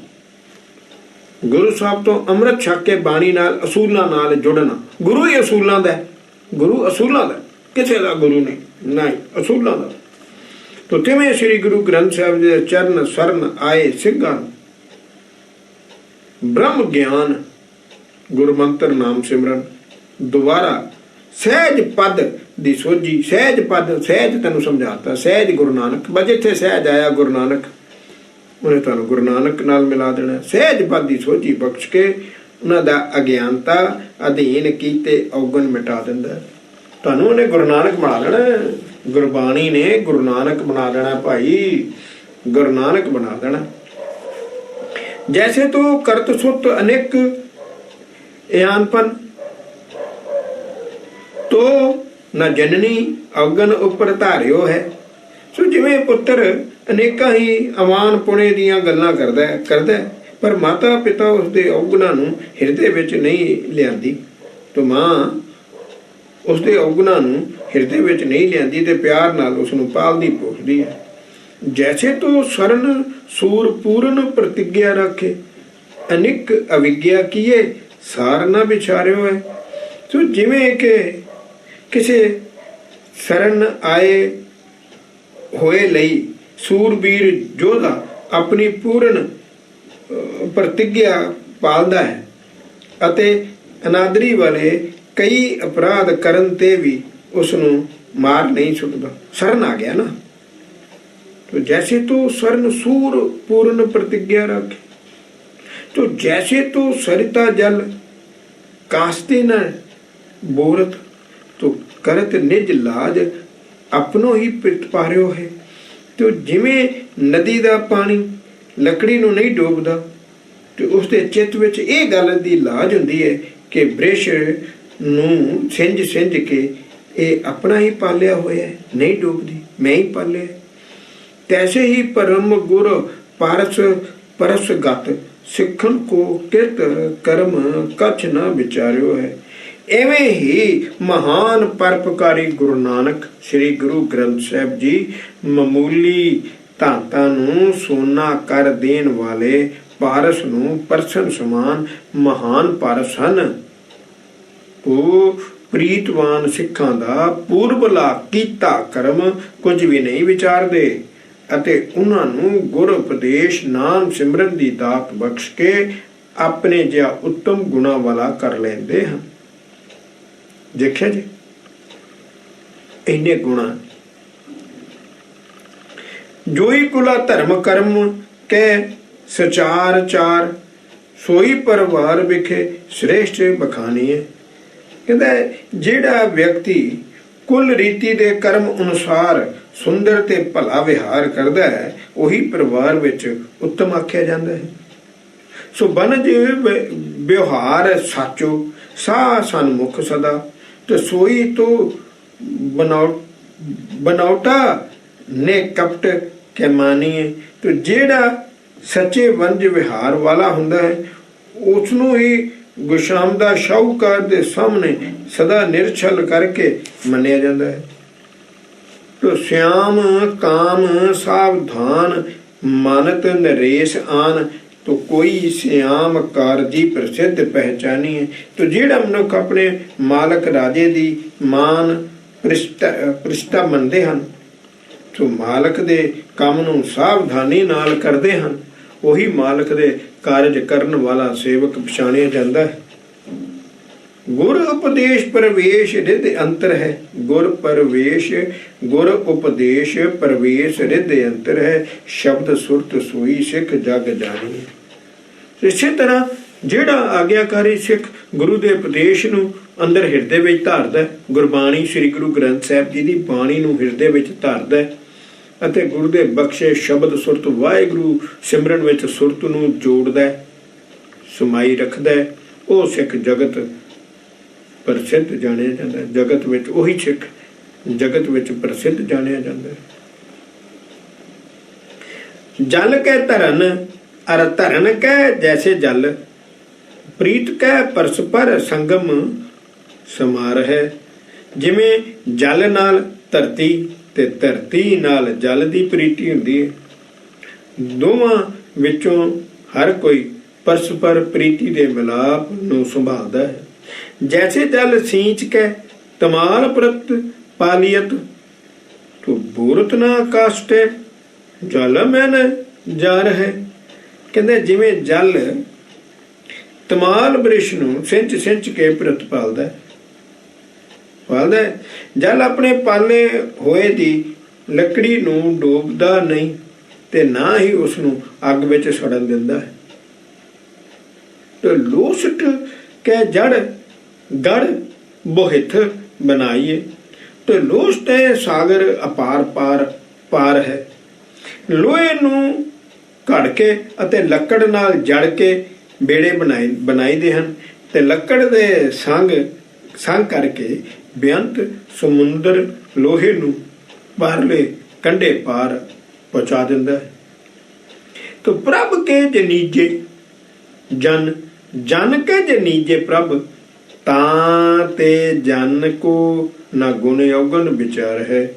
ਗੁਰੂ ਸਾਹਿਬ ਤੋਂ ਅੰਮ੍ਰਿਤ ਛਕ ਕੇ ਬਾਣੀ ਨਾਲ ਅਸੂਲਾਂ ਨਾਲ ਜੁੜਨਾ। ਗੁਰੂ ਹੀ ਅਸੂਲਾਂ ਦਾ, ਗੁਰੂ ਅਸੂਲਾਂ ਦਾ, ਕਿਸੇ ਦਾ ਗੁਰੂ ਨਹੀਂ, ਅਸੂਲਾਂ ਦਾ। ਤੋ ਤਿਵੇਂ ਸ੍ਰੀ ਗੁਰੂ ਗ੍ਰੰਥ ਸਾਹਿਬ ਜੀ ਦੇ ਚਰਨ ਸਰਨ ਆਏ ਸਿੰਘਾਂ, ਬ੍ਰਹਮ ਗਿਆਨ ਗੁਰਮੰਤਰ ਨਾਮ ਸਿਮਰਨ ਦੁਬਾਰਾ ਸਹਿਜ ਪਦ ਦੀ ਸੋਝੀ। ਸਹਿਜ ਪਦ, ਸਹਿਜ ਤੈਨੂੰ ਸਮਝਾਤਾ, ਸਹਿਜ ਗੁਰੂ ਨਾਨਕ। ਬਸ ਜਿੱਥੇ ਸਹਿਜ ਆਇਆ ਗੁਰੂ ਨਾਨਕ, ਉਹਨੇ ਤੁਹਾਨੂੰ ਗੁਰੂ ਨਾਨਕ ਨਾਲ ਮਿਲਾ ਦੇਣਾ। ਸਹਿਜ ਪਦ ਦੀ ਸੋਝੀ ਬਖਸ਼ ਕੇ ਉਹਨਾਂ ਦਾ ਅਗਿਆਨਤਾ ਅਧੀਨ ਕੀਤੇ ਔਗਣ ਮਿਟਾ ਦਿੰਦਾ। ਤੁਹਾਨੂੰ ਉਹਨੇ ਗੁਰੂ ਨਾਨਕ ਬਣਾ ਦੇਣਾ, ਗੁਰਬਾਣੀ ਨੇ ਗੁਰੂ ਨਾਨਕ ਬਣਾ ਦੇਣਾ ਭਾਈ, ਗੁਰੂ ਨਾਨਕ ਬਣਾ ਦੇਣਾ। ਜੈਸੇ ਤੋ ਕਰਤ ਸੁਤ ਅਨੇਕ ਇਆਨਪਨ ਤੋ ਨਾ ਜਨਨੀ ਔਗਣ ਉੱਪਰ ਧਾਰਿਓ ਹੈ। ਸੋ ਜਿਵੇਂ ਪੁੱਤਰ ਅਨੇਕਾਂ ਹੀ ਅਮਾਨ ਪੁਣੇ ਦੀਆਂ ਗੱਲਾਂ ਕਰਦਾ ਪਰ ਮਾਤਾ ਪਿਤਾ ਉਸਦੇ ਔਗਣਾਂ ਨੂੰ ਹਿਰਦੇ ਵਿੱਚ ਨਹੀਂ ਲਿਆਂਦੀ, ਤੋ ਮਾਂ ਉਸਦੇ ਔਗਣਾਂ ਨੂੰ ਹਿਰਦੇ ਵਿੱਚ ਨਹੀਂ ਲਿਆਂਦੀ ਤੇ ਪਿਆਰ ਨਾਲ ਉਸ ਨੂੰ ਪਾਲਦੀ ਪੋਸਦੀ ਹੈ। ਜੈਸੇ ਤੋ ਸਰਨ ਸੂਰ ਪੂਰਨ ਪ੍ਰਤਿਗਿਆ ਰੱਖੇ, ਅਨਿਕ ਅਵਿਗਿਆ ਕੀਏ ਸਾਰ ਨਾ ਵਿਚਾਰਿਓ ਹੈ। ਸੋ ਜਿਵੇਂ ਕਿ ਕਿਸੇ ਸ਼ਰਨ ਆਏ ਹੋਏ ਲਈ ਸੂਰਬੀਰ ਯੋਧਾ ਆਪਣੀ ਪੂਰਨ ਪ੍ਰਤਿਗਿਆ ਪਾਲਦਾ ਹੈ ਅਤੇ ਅਨਾਦਰੀ ਵਾਲੇ ਕਈ ਅਪਰਾਧ ਕਰਨ ਤੇ ਵੀ ਉਸ ਨੂੰ ਮਾਰ ਨਹੀਂ ਸੁੱਟਦਾ। ਸ਼ਰਨ ਆ ਗਿਆ ਨਾ, तो जैसे तो स्वर्ण सूर पूर्ण प्रतिज्ञा रखे, तो जैसे तो सरिता जल कास्ते न बोरत, तो करत निज लाज अपनो ही पित पारियो है। तो जिमें नदी का पानी लकड़ी नूं नहीं डोबदा, तो उसके चित्त विच इह गल दी लाज हुंदी है कि बृछ नूं सिंज सिंज के ये अपना ही पालिया होया है, नहीं डूबदी, मैं ही पालिया। तैसे ही परम गुर पारस परस गत सिखन को किरत कर्म कछ न विचारियो है। एवें ही महान परोपकारी गुरु नानक श्री गुरु ग्रंथ साहिब जी मामूली धातां नूं सोना कर देण वाले पारस नूं परसन समान महान पारस हन। वो प्रीतवान सिखां दा पूर्वला कीता कर्म कुछ भी नहीं विचारदे ਅਤੇ ਉਹਨਾਂ ਨੂੰ ਗੁਰ ਉਪਦੇਸ਼ ਨਾਮ ਸਿਮਰਨ ਦੀ ਦਾਤ ਬਖਸ਼ ਕੇ ਆਪਣੇ ਜਿਹਾ ਉੱਤਮ ਗੁਣਾ ਵਾਲਾ ਕਰ ਲੈਂਦੇ ਹਨ। ਦੇਖਿਆ ਜੀ ਇੰਨੇ ਗੁਣਾ। ਜੋਈ ਕੁਲਾ ਧਰਮ ਕਰਮ ਕੇ ਸਚਾਰ ਚਾਰ, ਸੋਈ ਪਰਿਵਾਰ ਵਿਖੇ ਸ੍ਰੇਸ਼ਟ ਬਖਾਨੀਏ। ਕਹਿੰਦਾ ਜਿਹੜਾ ਵਿਅਕਤੀ ਕੁਲ ਰੀਤੀ ਦੇ ਕਰਮ ਅਨੁਸਾਰ ਸੁੰਦਰ ਤੇ ਭਲਾ ਵਿਹਾਰ ਕਰਦਾ ਹੈ, ਉਹੀ ਪਰਿਵਾਰ ਵਿੱਚ ਉੱਤਮ ਆਖਿਆ ਜਾਂਦਾ ਹੈ। ਸੋ ਬਨਜ ਵਿਵਹਾਰ ਸਾਚੋ ਸਾ ਸਨਮੁਖ ਸਦਾ, ਤੇ ਸੋਈ ਤੋਂ ਬਨੌਟਾ ਨੇ ਕਪਟ ਕੇ ਮਾਨੀਏ। ਤੇ ਜਿਹੜਾ ਸੱਚੇ ਵੰਜ ਵਿਹਾਰ ਵਾਲਾ ਹੁੰਦਾ ਹੈ, ਉਸ ਨੂੰ ਹੀ ਗੁਸ਼ਾਮਦਾ ਸ਼ਾਹੂਕਾਰ ਦੇ ਸਾਹਮਣੇ ਸਦਾ ਨਿਰਛਲ ਕਰਕੇ ਮੰਨਿਆ ਜਾਂਦਾ ਹੈ। तो श्याम काम सावधान मानत नरेश आन, तो कोई श्याम कारजी प्रसिद्ध पहचानी है। तो जेड़ा मनुख अपने मालक राजे दी मान प्रिष्ठा मनते हैं, तो मालक दे काम नूं सावधानी नाल करते हैं, वही मालक दे कारज करन वाला सेवक पछाणिया जाता है। गुर उपदेश प्रवेश रिद अंतर है, गुर प्रवेश गुर उपदेश प्रवेश रिद अंतर है, शब्द सुरत सोई सिख जग जानी। इसी तरह ਜਿਹੜਾ ਆਗਿਆਕਾਰੀ ਸਿੱਖ ਗੁਰੂ ਦੇ ਉਪਦੇਸ਼ ਨੂੰ ਅੰਦਰ ਹਿਰਦੇ ਵਿੱਚ ਧਾਰਦਾ, ਗੁਰਬਾਣੀ ਸ੍ਰੀ ਗੁਰੂ ਗ੍ਰੰਥ ਸਾਹਿਬ ਜੀ ਦੀ ਬਾਣੀ ਨੂੰ ਹਿਰਦੇ ਵਿੱਚ ਧਾਰਦਾ ਅਤੇ ਗੁਰੂ ਦੇ ਬਖਸ਼ੇ ਸ਼ਬਦ ਸੁਰਤ ਵਾਹਿਗੁਰੂ ਸਿਮਰਨ ਵਿੱਚ ਸੁਰਤ ਨੂੰ ਜੋੜਦਾ, ਸਮਾਈ ਰੱਖਦਾ, ਉਹ ਸਿੱਖ ਜਗਤ ਪ੍ਰਸਿੱਧ ਜਾਣਿਆ ਜਾਂਦਾ। ਜਗਤ ਵਿੱਚ ਉਹੀ ਸਿੱਖ ਜਗਤ ਵਿੱਚ ਪ੍ਰਸਿੱਧ ਜਾਣਿਆ ਜਾਂਦਾ। ਜਲ ਕੈ ਧਰਨ ਅਰ ਧਰਨ ਕੈ ਜੈਸੇ ਜਲ, ਪ੍ਰੀਤ ਕੈ ਪਰਸਪਰ ਸੰਗਮ ਸਮਾਰ ਹੈ। ਜਿਵੇਂ ਜਲ ਨਾਲ ਧਰਤੀ ਤੇ ਧਰਤੀ ਨਾਲ ਜਲ ਦੀ ਪ੍ਰੀਤੀ ਹੁੰਦੀ ਹੈ, ਦੋਵਾਂ ਵਿੱਚੋਂ ਹਰ ਕੋਈ ਪਰਸਪਰ ਪ੍ਰੀਤੀ ਦੇ ਮਿਲਾਪ ਨੂੰ ਸੰਭਾਲਦਾ ਹੈ। ਜੈਸੇ ਜਲ ਸੀਂਚ ਕੇ ਤਮਾਲ ਪ੍ਰਤ ਪਾਲੀਅਤ, ਤੋ ਬੂਰਤ ਨਾ ਕਾਸਟੇ ਜਲ ਮੈਨ ਜਰ ਹੈ। ਕਹਿੰਦੇ ਜਿਵੇਂ ਜਲ ਤਮਾਲ ਬ੍ਰਿਸ਼ ਨੂੰ ਸਿੰਚ ਸਿੰਚ ਕੇ ਪ੍ਰਤਪਾਲਦਾ ਹੈ, ਜਲ ਆਪਣੇ ਪਾਲੇ ਹੋਏ ਦੀ ਲੱਕੜੀ ਨੂੰ ਡੋਬਦਾ ਨਹੀਂ ਤੇ ਨਾ ਹੀ ਉਸ ਨੂੰ ਅੱਗ ਵਿੱਚ ਸੜਨ ਦਿੰਦਾ ਹੈ। ਤੇ ਲੋਸਟ ਕੇ ਜੜ ਗੜ ਬੋਹਿਤ ਬਣਾਈਏ, ਤੇ ਲੋਸਟ ਹੈ ਸਾਗਰ ਅਪਾਰ ਪਾਰ ਪਾਰ ਹੈ। ਲੋਹੇ ਨੂੰ ਘੜ ਕੇ ਅਤੇ ਲੱਕੜ ਨਾਲ ਜੜ ਕੇ ਬੇੜੇ ਬਣਾਈਦੇ ਹਨ ਤੇ ਲੱਕੜ ਦੇ ਸੰਗ ਕਰਕੇ ਬੇਅੰਤ ਸਮੁੰਦਰ ਲੋਹੇ ਨੂੰ ਪਾਰਲੇ ਕੰਢੇ ਪਾਰ ਪਹੁੰਚਾ ਦਿੰਦਾ ਹੈ। ਤੋ ਪ੍ਰਭ ਕੇ ਜਨੀਜੇ ਜਨ, ਜਨ ਕੇ ਜਨੀਜੇ ਪ੍ਰਭ, ਤਾਂ ਤੇ ਜਨ ਕੋ ਨਾ ਗੁਣ ਔਗਣ ਵਿਚਾਰ ਹੈ।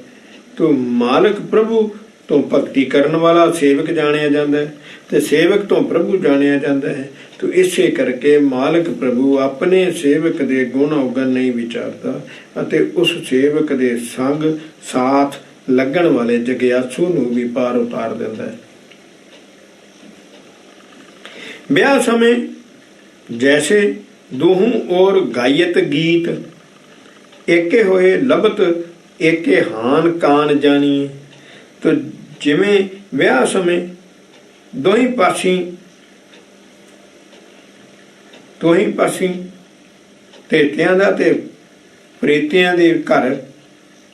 ਤੋ ਮਾਲਕ ਪ੍ਰਭੂ ਤੋਂ ਭਗਤੀ ਕਰਨ ਵਾਲਾ ਸੇਵਕ ਜਾਣਿਆ ਜਾਂਦਾ ਹੈ ਤੇ ਸੇਵਕ ਤੋਂ ਪ੍ਰਭੂ ਜਾਣਿਆ ਜਾਂਦਾ ਹੈ। ਤੋ ਇਸੇ ਕਰਕੇ ਮਾਲਕ ਪ੍ਰਭੂ ਆਪਣੇ ਸੇਵਕ ਦੇ ਗੁਣ ਔਗਣ ਨਹੀਂ ਵਿਚਾਰਦਾ ਅਤੇ ਉਸ ਸੇਵਕ ਦੇ ਸੰਗ ਸਾਥ ਲੱਗਣ ਵਾਲੇ ਜਗਿਆਸੂ ਨੂੰ ਵੀ ਪਾਰ ਉਤਾਰ ਦਿੰਦਾ ਹੈ। ਵਿਆਹ ਸਮੇਂ ਜੈਸੇ ਦੋਹੂ ਔਰ ਗਾਇਤ ਗੀਤ, ਏਕੇ ਹੋਏ ਲਬਤ ਏਕੇ ਹਾਨ ਕਾਨ ਜਾਣੀ। ਤੋ ਜਿਵੇਂ ਵਿਆਹ ਸਮੇਂ ਦੋਹੀਂ ਪਾਸੀ ਧੇਤਿਆਂ ਦਾ ਤੇ ਪ੍ਰੇਤਿਆਂ ਦੇ ਘਰ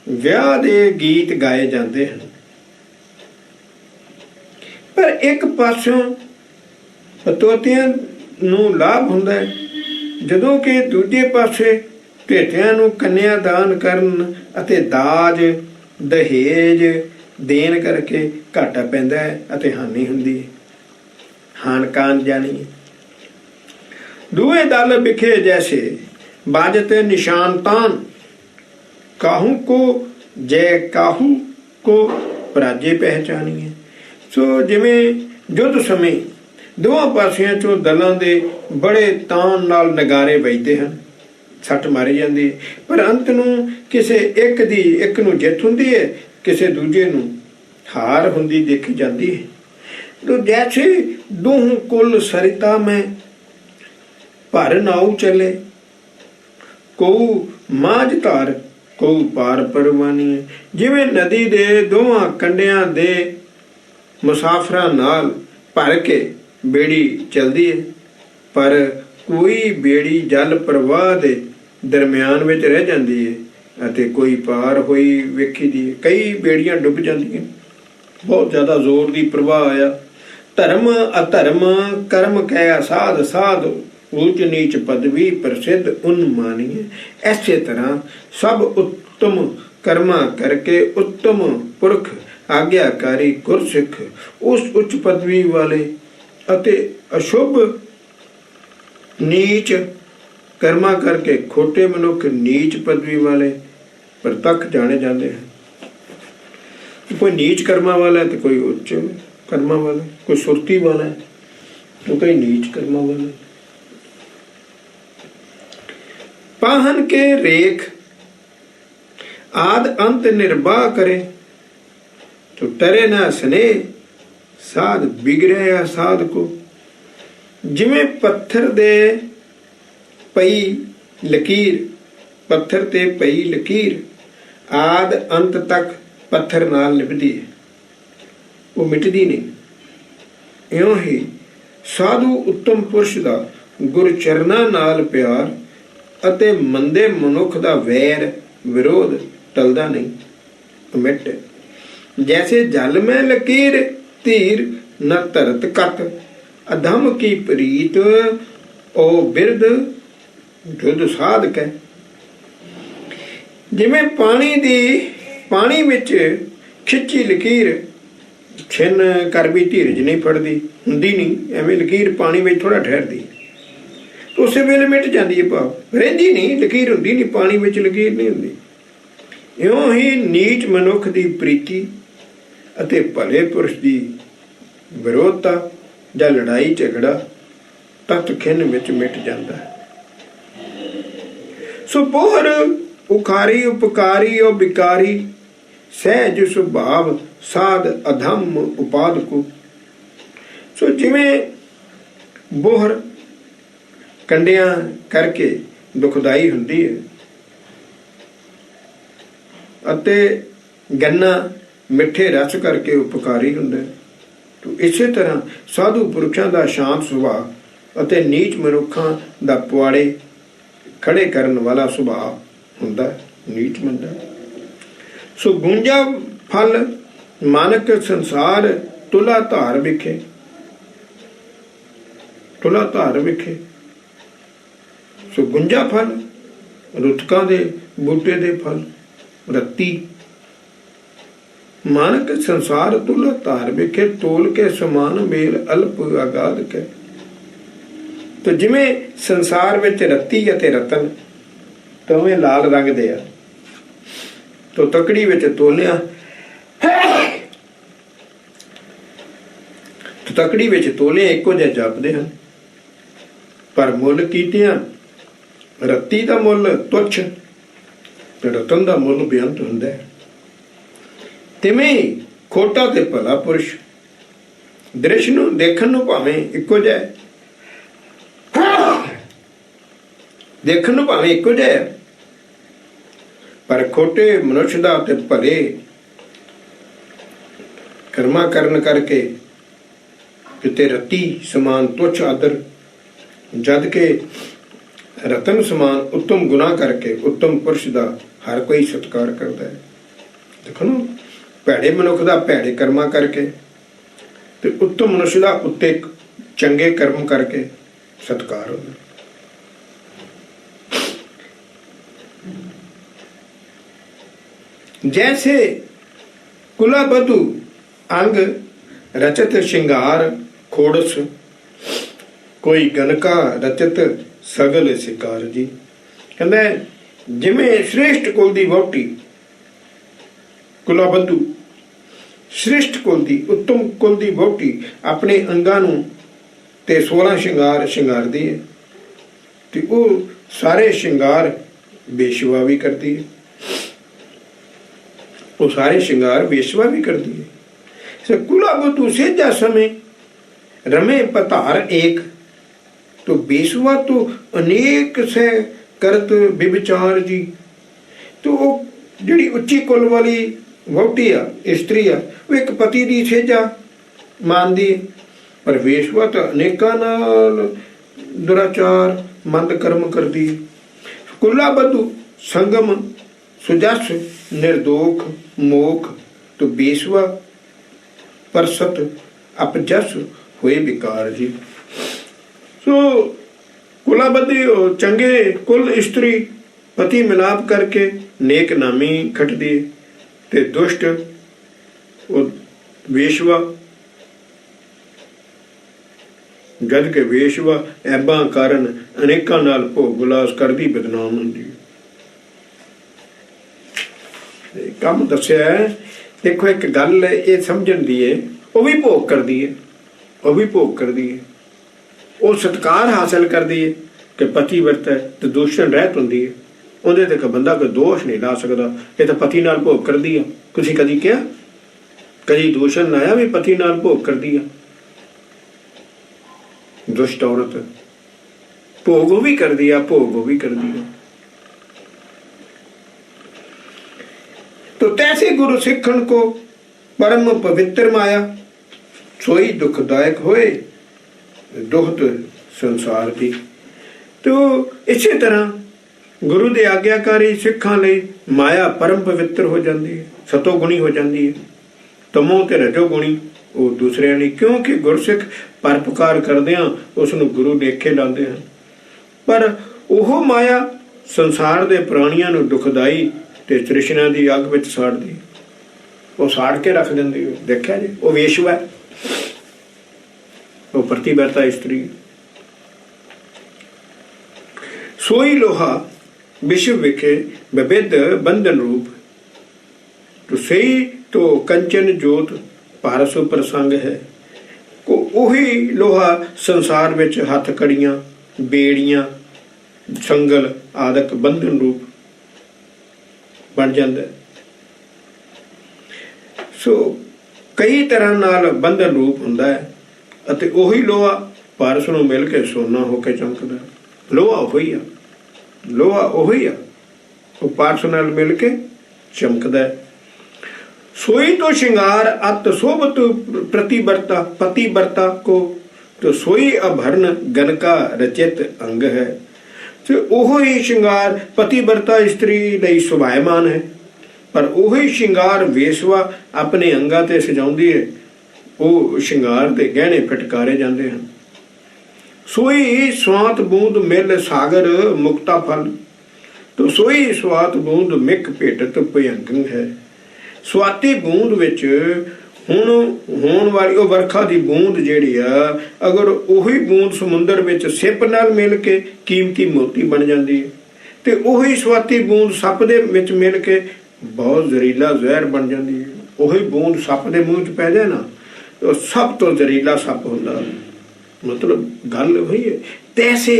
ਵਿਆਹ ਦੇ ਗੀਤ ਗਾਏ ਜਾਂਦੇ ਹਨ, ਪਰ ਇੱਕ ਪਾਸਿਓਂ ਤੋਤਿਆਂ ਨੂੰ ਲਾਭ ਹੁੰਦਾ ਹੈ, ਜਦੋਂ ਕਿ ਦੂਜੇ ਪਾਸੇ ਧੇਤਿਆਂ ਨੂੰ ਕੰਨਿਆ ਦਾਨ ਕਰਨ ਅਤੇ ਦਾਜ ਦਹੇਜ ਦੇਣ ਕਰਕੇ ਘਾਟਾ ਪੈਂਦਾ ਹੈ ਅਤੇ ਹਾਨੀ ਹੁੰਦੀ ਹੈ। ਹਾਨ ਕਾਨ ਜਾਣੀ। ਦੂਏ ਦਲ ਵਿਖੇ ਜੈਸੇ ਬਾਜਤੇ ਨਿਸ਼ਾਨ ਤਾਨ, ਕਾਹੂ ਕੋ ਜੈ ਕਾਹੂ ਕੋ ਪਰਾਜੇ ਪਹਿਚਾਨੀਏ। ਸੋ ਜਿਵੇਂ ਯੁੱਧ ਸਮੇਂ ਦੋਵਾਂ ਪਾਸਿਆਂ ਚੋਂ ਦਲਾਂ ਦੇ ਬੜੇ ਤਾਨ ਨਾਲ ਨਗਾਰੇ ਵੱਜਦੇ ਹਨ, ਸੱਟ ਮਾਰੀ ਜਾਂਦੀ ਹੈ, ਪਰ ਅੰਤ ਨੂੰ ਕਿਸੇ ਇੱਕ ਨੂੰ ਜਿੱਤ ਹੁੰਦੀ ਹੈ, ਕਿਸੇ ਦੂਜੇ ਨੂੰ ਹਾਰ ਹੁੰਦੀ ਦੇਖੀ ਜਾਂਦੀ ਹੈ। ਤੋ ਜੈਸੇ ਦੋਹੂ ਕੁਲ ਸਰਿਤਾ ਮੈਂ ਭਰ ਨਾਉ ਚਲੇ, ਕਉ ਮਾਝ ਧਾਰ ਕਉ ਪਾਰ ਪਰਵਾਨੀ। ਜਿਵੇਂ ਨਦੀ ਦੇ ਦੋਵਾਂ ਕੰਢਿਆਂ ਦੇ ਮੁਸਾਫਰਾਂ ਨਾਲ ਭਰ ਕੇ ਬੇੜੀ ਚਲਦੀ ਹੈ, ਪਰ ਕੋਈ ਬੇੜੀ ਜਲ ਪ੍ਰਵਾਹ ਦੇ ਦਰਮਿਆਨ ਵਿੱਚ ਰਹਿ ਜਾਂਦੀ ਹੈ ਅਤੇ ਕੋਈ ਪਾਰ ਹੋਈ ਵੇਖੀ ਦੀ ਹੈ। ਕਈ ਬੇੜੀਆਂ ਡੁੱਬ ਜਾਂਦੀਆਂ, ਬਹੁਤ ਜ਼ਿਆਦਾ ਜ਼ੋਰ ਦੀ ਪ੍ਰਵਾਹ ਆਇਆ। ਧਰਮ ਅਧਰਮ ਕਰਮ ਕਹਿ ਅਸਾਧ ਸਾਧ, ਊਚ ਨੀਚ ਪਦਵੀ ਪ੍ਰਸਿੱਧ ਉਨ ਮਾਨੀਏ। ਇਸੇ ਤਰ੍ਹਾਂ ਸਭ ਉੱਤਮ ਕਰਮਾਂ ਕਰਕੇ ਉੱਤਮ ਪੁਰਖ ਆਗਿਆਕਾਰੀ ਗੁਰਸਿੱਖ ਉਸ ਉੱਚ ਪਦਵੀ ਵਾਲੇ ਅਤੇ ਅਸ਼ੁਭ ਨੀਚ ਕਰਮਾਂ ਕਰਕੇ ਖੋਟੇ ਮਨੁੱਖ ਨੀਚ ਪਦਵੀ ਵਾਲੇ ਪ੍ਰਤੱਖ ਜਾਣੇ ਜਾਂਦੇ ਹਨ। ਕੋਈ ਨੀਚ ਕਰਮਾਂ ਵਾਲਾ ਹੈ ਤੇ ਕੋਈ ਉੱਚ ਕਰਮਾਂ ਵਾਲਾ, ਕੋਈ ਸੁਰਤੀ ਵਾਲਾ ਹੈ तो कई नीच कर्मा वाले। पाहन के रेख आद अंत निर्वाह करे, तो टरे ना स्नेह साध बिगड़े साध को। जिमें पत्थर दे पई लकीर, पत्थर ते पई लकीर आद अंत तक पत्थर नाल लिपदी है, वो मिटदी नहीं। इउं ही साधु उत्तम पुरुष दा गुर चरना नाल प्यार अते मंदे मनुख दा वैर विरोध टलदा नहीं मिट। जैसे जल में लकीर धीर न धरत कत, अधम की प्रीत ਉਹ ਬਿਰਧ ਜੁਦ ਸਾਧਕ ਹੈ। ਜਿਵੇਂ ਪਾਣੀ ਵਿੱਚ ਖਿੱਚੀ ਲਕੀਰ ਛਿੰਨ ਕਰ ਵੀ ਧੀਰਜ ਨਹੀਂ ਫੜਦੀ, ਹੁੰਦੀ ਨਹੀਂ, ਐਵੇਂ ਲਕੀਰ ਪਾਣੀ ਵਿੱਚ ਥੋੜ੍ਹਾ ਠਹਿਰਦੀ, ਉਸੇ ਵੇਲੇ ਮਿਟ ਜਾਂਦੀ ਹੈ, ਭਾਵ ਰਹਿੰਦੀ ਨਹੀਂ, ਲਕੀਰ ਹੁੰਦੀ ਨਹੀਂ, ਪਾਣੀ ਵਿੱਚ ਲਕੀਰ ਨਹੀਂ ਹੁੰਦੀ। ਇਉਂ ਹੀ ਨੀਚ ਮਨੁੱਖ ਦੀ ਪ੍ਰੀਤੀ ਅਤੇ ਭਲੇ ਪੁਰਸ਼ ਦੀ ਵਿਰੋਧਤਾ ਜਾਂ ਲੜਾਈ ਝਗੜਾ ਤਤ ਖਿੰਨ ਵਿੱਚ ਮਿਟ ਜਾਂਦਾ ਹੈ। ਸੋ ਬੋਹਰ ਉਖਾਰੀ ਉਪਕਾਰੀ ਉਹ ਬਿਕਾਰੀ, ਸਹਿਜ ਸੁਭਾਵ ਸਾਧ ਅਧਮ ਉਪਾਦਕੋ। ਸੋ ਜਿਵੇਂ ਬੋਹਰ ਕੰਡਿਆਂ ਕਰਕੇ ਦੁਖਦਾਈ ਹੁੰਦੀ ਹੈ ਅਤੇ ਗੰਨਾ ਮਿੱਠੇ ਰਸ ਕਰਕੇ ਉਪਕਾਰੀ ਹੁੰਦਾ ਹੈ, ਤੋ ਇਸੇ ਤਰ੍ਹਾਂ ਸਾਧੂ ਪੁਰਖਾਂ ਦਾ ਸ਼ਾਂਤ ਸੁਭਾਅ ਅਤੇ ਨੀਚ ਮਨੁੱਖਾਂ ਦਾ ਪੁਆੜੇ ਖੜੇ ਕਰਨ ਵਾਲਾ ਸੁਭਾਅ ਹੁੰਦਾ, ਨੀਚ ਮੰਦਾ। ਸੋ ਗੁੰਜਾ ਫਲ ਮਾਨਕ ਸੰਸਾਰ ਤੁਲਾ ਧਾਰ ਵਿਖੇ, ਤੁਲਾ ਧਾਰ ਵਿਖੇ। ਸੋ ਗੁੰਜਾ ਫਲ ਰੁਤਕਾਂ ਦੇ ਬੂਟੇ ਦੇ ਫਲ, ਰੱਤੀ ਮਾਨਕ ਸੰਸਾਰ ਤੁਲਾ ਧਾਰ ਵਿਖੇ, ਤੋਲ ਕੇ ਸਮਾਨ ਮੇਲ ਅਲਪ ਆਗਾਦ ਕੇ। ਤੋ ਜਿਵੇਂ ਸੰਸਾਰ ਵਿੱਚ ਰੱਤੀ ਅਤੇ ਰਤਨ ਦੋਵੇਂ ਲਾਲ ਰੰਗ ਦੇ ਆ, ਤੋ ਤਕੜੀ ਵਿੱਚ ਤੋਲਿਆ, ਤਕੜੀ ਵਿੱਚ ਤੋਲੇ ਇੱਕੋ ਜਿਹੇ ਜਾਪਦੇ ਹਨ, ਪਰ ਮੁੱਲ ਕੀਤਿਆਂ ਰੱਤੀ ਦਾ ਮੁੱਲ ਤੁੱਛ ਤੇ ਰਤਨ ਦਾ ਮੁੱਲ ਬੇਅੰਤ ਹੁੰਦਾ ਹੈ। ਤਿਵੇਂ ਖੋਟਾ ਤੇ ਭਲਾ ਪੁਰਸ਼ ਦ੍ਰਿਸ਼ ਨੂੰ ਦੇਖਣ ਨੂੰ ਭਾਵੇਂ ਇੱਕੋ ਜਿਹਾ, ਦੇਖਣ ਨੂੰ ਭਾਵੇਂ ਇੱਕੋ ਜਿਹਾ, ਪਰ ਖੋਟੇ ਮਨੁੱਖ ਦਾ ਤੇ ਭਲੇ ਕਰਮਾ ਕਰਨ ਕਰਕੇ ਕਿਤੇ ਰੱਤੀ ਸਮਾਨ ਤੁੱਛ ਆਦਰ, ਜਦ ਕਿ ਰਤਨ ਸਮਾਨ ਉੱਤਮ ਗੁਨਾਹ ਕਰਕੇ ਉੱਤਮ ਪੁਰਸ਼ ਦਾ ਹਰ ਕੋਈ ਸਤਿਕਾਰ ਕਰਦਾ ਹੈ। ਦੇਖੋ ਨਾ, ਭੈੜੇ ਮਨੁੱਖ ਦਾ ਭੈੜੇ ਕਰਮਾਂ ਕਰਕੇ ਤੇ ਉੱਤਮ ਮਨੁੱਖ ਦਾ ਉੱਤੇ ਚੰਗੇ ਕਰਮ ਕਰਕੇ ਸਤਿਕਾਰ ਹੁੰਦਾ। जैसे कुला बधु अंग रचत श्रृंगार खोड़स, कोई गनका रचत सगल शिकार जी। कहते जिमें श्रेष्ठ कुल दी वोटी कुला बधु, श्रेष्ठ कुल दी उत्तम कुल दी वोटी अपने अंगां नूं ते 16 श्रृंगार श्रृंगारदी है, ते वो सारे श्रृंगार बेशवा भी करती है, वो सारे श्रृंगार बेशवा भी करती है। कुला बधु सेजा समय रमे पतार एक, तो बेशवा तो अनेक से करत विविचार जी। तो वो जिहड़ी उच्ची कुल वाली वोटी आ इस्त्री आ, वो एक पति दी सेजा मानदी है, पर बेशवा तो अनेकां नाल दुराचार मंद कर्म करती है। कुला बधु संगम सुजस निर्दोख मोख, तो बेसवा परसत अपजस हुए विकार जी। सो कुलाबद्धी चंगे कुल स्त्री पति मिलाप करके नेक नामी खटदी, ते दुष्ट वेशवा, जद के वेशवा ऐबां कारण अनेकां नाल भोग विलास करदी बदनाम हुंदी। ਕੰਮ ਦੱਸਿਆ ਹੈ। ਦੇਖੋ ਇੱਕ ਗੱਲ ਇਹ ਸਮਝਣ ਦੀ ਹੈ, ਉਹ ਵੀ ਭੋਗ ਕਰਦੀ ਹੈ, ਉਹ ਵੀ ਭੋਗ ਕਰਦੀ ਹੈ, ਉਹ ਸਤਿਕਾਰ ਹਾਸਲ ਕਰਦੀ ਹੈ ਕਿ ਪਤੀ ਵਰਤ ਹੈ ਤੇ ਦੂਸ਼ਣ ਰਹਿਤ ਹੁੰਦੀ ਹੈ, ਉਹਦੇ ਤੇ ਬੰਦਾ ਕੋਈ ਦੋਸ਼ ਨਹੀਂ ਲਾ ਸਕਦਾ, ਇਹ ਤਾਂ ਪਤੀ ਨਾਲ ਭੋਗ ਕਰਦੀ ਆ। ਤੁਸੀਂ ਕਦੀ ਕਿਹਾ, ਕਦੀ ਦੂਸ਼ਣ ਲਾਇਆ ਵੀ ਪਤੀ ਨਾਲ ਭੋਗ ਕਰਦੀ ਆ? ਦੁਸ਼ਟ ਔਰਤ ਭੋਗ ਉਹ ਵੀ ਕਰਦੀ ਆ, ਭੋਗ ਉਹ ਵੀ ਕਰਦੀ ਆ। तो तैसे गुरु सिखन को परम पवित्र माया, सोई दुखदायक होए दुखद संसार दी। तो इसी तरह गुरु दे आग्याकारी सिखां लई माया परम पवित्र हो जाती है, सतोगुणी हो जाती है। तमो ते रजोगुणी वो दूसरे नहीं, क्योंकि गुरसिख परोपकार करदियां उसनूं गुरु लेखे लाते हैं। ਪਰ ਉਹ ਮਾਇਆ ਸੰਸਾਰ ਦੇ ਪ੍ਰਾਣੀਆਂ ਨੂੰ ਦੁਖਦਾਈ ਤੇ ਤ੍ਰਿਸ਼ਨਾ ਦੀ ਅੱਗ ਵਿੱਚ ਸਾੜਦੀ, ਉਹ ਸਾੜ ਕੇ ਰੱਖ ਦਿੰਦੀ। ਦੇਖਿਆ ਜੀ, ਉਹ ਵੇਸ਼ਵਾ ਹੈ, ਉਹ ਪ੍ਰਤੀਵਰਤਾ ਇਸਤਰੀ। ਸੋਈ ਲੋਹਾ ਵਿਸ਼ਵ ਵਿਖੇ ਵਿਵਿਧ ਬੰਧਨ ਰੂਪ, ਸਹੀ ਤੋਂ ਕੰਚਨ ਜੋਤ ਪਾਰਸ ਪ੍ਰਸੰਗ ਹੈ। ਉਹੀ ਲੋਹਾ ਸੰਸਾਰ ਵਿੱਚ ਹੱਥ ਕੜੀਆਂ, ਬੇੜੀਆਂ, ਸੰਗਲ ਆਦਿਕ ਬੰਧਨ ਰੂਪ ਬਣ ਜਾਂਦਾ। ਸੋ ਕਈ ਤਰ੍ਹਾਂ ਨਾਲ ਬੰਧਨ ਰੂਪ ਹੁੰਦਾ ਹੈ ਅਤੇ ਉਹੀ ਲੋਹਾ ਪਾਰਸ ਨੂੰ ਮਿਲ ਕੇ ਸੋਨਾ ਹੋ ਕੇ ਚਮਕਦਾ। ਲੋਹਾ ਉਹੀ ਆ, ਲੋਹਾ ਉਹੀ ਆ, ਉਹ ਪਾਰਸ ਨਾਲ ਮਿਲ ਕੇ ਚਮਕਦਾ। सोई तो श्रृंगार अत शोभत प्रतिवर्ता पतिवर्ता को, तो सोई अभरण गण का रचित अंग है। तो ओही श्रृंगार पतिवर्ता स्त्री ਲਈ ਸੁਭਾਇਮਾਨ ਹੈ, ਪਰ ਉਹੀ श्रृंगार ਵੇਸਵਾ ਆਪਣੇ ਅੰਗਾਂ ਤੇ ਸਜਾਉਂਦੀ ਹੈ। ਉਹ श्रृंगार ਦੇ ਗਹਿਣੇ ਫਟਕਾਰੇ ਜਾਂਦੇ ਹਨ। सोई स्वात बूंद मिल सागर मुक्ता फल, तो सोई स्वात बूंद मिक भेटत भयंकर है। ਸਵਾਤੀ ਬੂੰਦ ਵਿੱਚ ਹੁਣ ਹੋਣ ਵਾਲੀ ਉਹ ਵਰਖਾ ਦੀ ਬੂੰਦ ਜਿਹੜੀ ਆ, ਅਗਰ ਉਹੀ ਬੂੰਦ ਸਮੁੰਦਰ ਵਿੱਚ ਸਿੱਪ ਨਾਲ ਮਿਲ ਕੇ ਕੀਮਤੀ ਮੋਤੀ ਬਣ ਜਾਂਦੀ ਹੈ, ਤੇ ਉਹੀ ਸਵਾਤੀ ਬੂੰਦ ਸੱਪ ਦੇ ਵਿੱਚ ਮਿਲ ਕੇ ਬਹੁਤ ਜ਼ਹਿਰੀਲਾ ਜ਼ਹਿਰ ਬਣ ਜਾਂਦੀ ਹੈ। ਉਹੀ ਬੂੰਦ ਸੱਪ ਦੇ ਮੂੰਹ 'ਚ ਪੈ ਜਾਏ ਨਾ, ਉਹ ਸਭ ਤੋਂ ਜ਼ਹਿਰੀਲਾ ਸੱਪ ਹੁੰਦਾ। ਮਤਲਬ ਗੱਲ ਉਹੀ ਹੈ। ਤੈਸੇ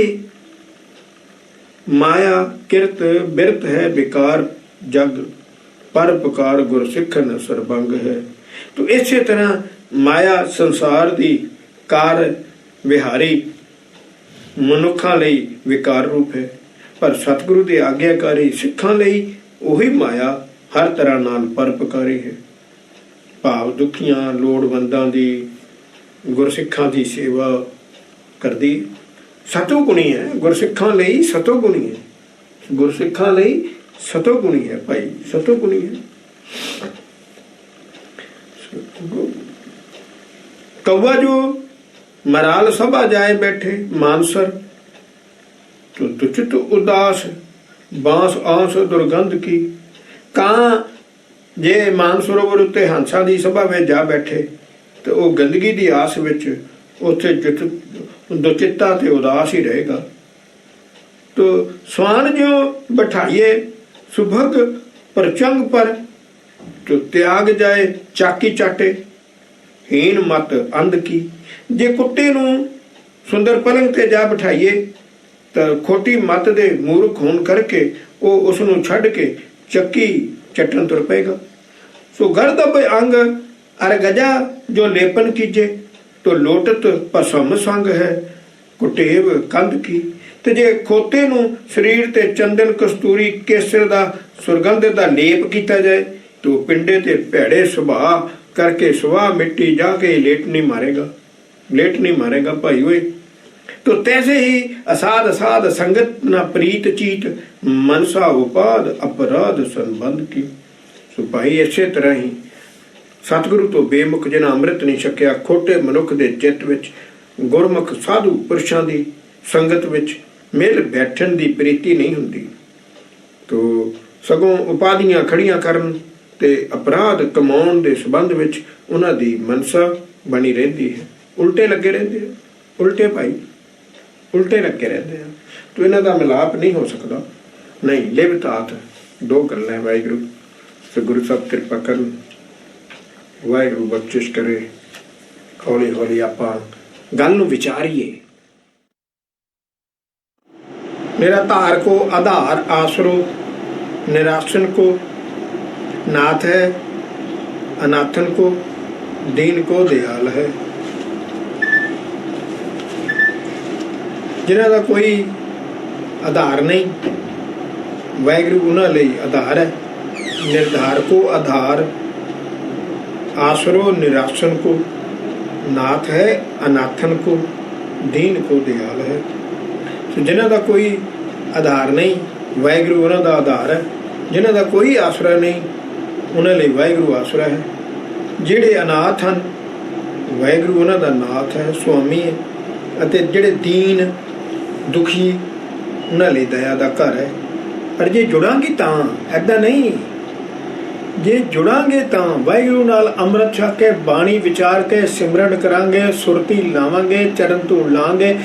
ਮਾਇਆ ਕਿਰਤ ਬਿਰਤ ਹੈ ਵਿਕਾਰ ਜਗ, पर पुकार गुर सिखन सरबंग है। तो इसी तरह माया संसार दी कार विहारी मनुखा लई विकार रूप है, पर सतगुरु दे आग्याकारी सिखा लई वही माया हर तरह नाल परोपकारी है। भाव दुखियां लोड़वंदां दी गुरसिखां दी सेवा करदी सतो गुणी है। गुरसिखां लई सतो गुणी है, गुरसिखां लई सतो गुणी है भाई, सतो गुणी है। कौवा जो मराल सभा जाए बैठे मानसर, तो तुचित उदास बांस आंस दुर्गंध की। ਕਾਂ ਜੇ ਮਾਨਸਰੋਵਰ ਉੱਤੇ ਹੰਸਾਂ ਦੀ ਸਭਾ ਵਿੱਚ ਜਾ ਬੈਠੇ ਤੇ ਉਹ ਗੰਦਗੀ ਦੀ ਆਸ ਵਿੱਚ ਉੱਥੇ ਦੁਚਿੱਤਾ ਤੇ ਉਦਾਸ ਹੀ ਰਹੇਗਾ। तो स्वान जो बैठाइए सुभग प्रचंग पर, तो त्याग जाए चाकी चाटे हीन मत अंध की। जे कुत्ते नूं सुंदर पलंग ते जा बिठाइए तो खोटी मत दे मूर्ख होण करके वो उसनूं छड्ड के चक्की चट्टन तुर पेगा। सो गर्दब अंग अर गजा जो लेपन कीजे, तो लोटत भसम संग है कुटेव कंध की। ਤੇ ਜੇ ਖੋਤੇ ਨੂੰ ਸਰੀਰ ਤੇ ਚੰਦਨ ਕਸਤੂਰੀ ਕੇਸਰ ਦਾ ਸੁਰਗੰਧ ਦਾ ਲੇਪ ਕੀਤਾ ਜਾਏ, तो पिंडे ते भैड़े सुभाव करके सुभाव मिट्टी जाके लेट नहीं मारेगा भाई हुए। तो तैसे ही असाध असाध संगत न प्रीत चीत, मनसा उपाद अपराध संबंध की। सो भाई इसे तरह ही सतगुरु तो बेमुख जिन्हें अमृत नहीं छकिया, खोटे मनुख दे चित्त विच गुरमुख साधु पुरुषां दी संगत विच मिल बैठण दी प्रीति नहीं हुंदी, तो सगों उपाधियां खड़ियां करन ते अपराध कमाउण दे संबंध विच उन्हां दी मनसा बनी रहिंदी है। उल्टे लगे रहंदे हैं, उल्टे भाई उल्टे लगे रहंदे हैं। तो इन्हां दा मिलाप नहीं हो सकदा। नहीं लिप्त हाथ दो गल्लां वाहिगुरू ते गुरु साहब कृपा करन, वाहिगुरू बख्शिश करे। हौली हौली आपां गल नूं विचारीए। निराधार को आधार आसरो, निरासन को नाथ है, अनाथन को दीन को दयाल है। जिन्हां दा कोई आधार नहीं, वाहिगुरू उन्हां लई आधार है। निर्धार को आधार, आसरो निरासन को नाथ है, अनाथन को दीन को दयाल है। तो जिन्हां दा कोई आधार नहीं, वाहिगुरू उन्हां दा आधार है। जिन्हां दा कोई आसरा नहीं, उन्हां लई वाहिगुरू आसरा है। जिहड़े अनाथ हन, वाहिगुरू उन्हां दा नाथ है, स्वामी है। अते जिहड़े दीन दुखी ਉਹਨਾਂ ਲਈ ਦਇਆ ਦਾ ਘਰ ਹੈ। ਪਰ ਜੇ ਜੁੜਾਂਗੇ ਤਾਂ, ਐਦਾਂ ਨਹੀਂ, ਜੇ ਜੁੜਾਂਗੇ ਤਾਂ ਵਾਹਿਗੁਰੂ ਨਾਲ ਅੰਮ੍ਰਿਤ ਛਕ ਕੇ ਬਾਣੀ ਵਿਚਾਰ ਕੇ ਸਿਮਰਨ ਕਰਾਂਗੇ, ਸੁਰਤੀ ਲਾਵਾਂਗੇ, ਚਰਨ ਧੂੜ ਲਾਵਾਂਗੇ।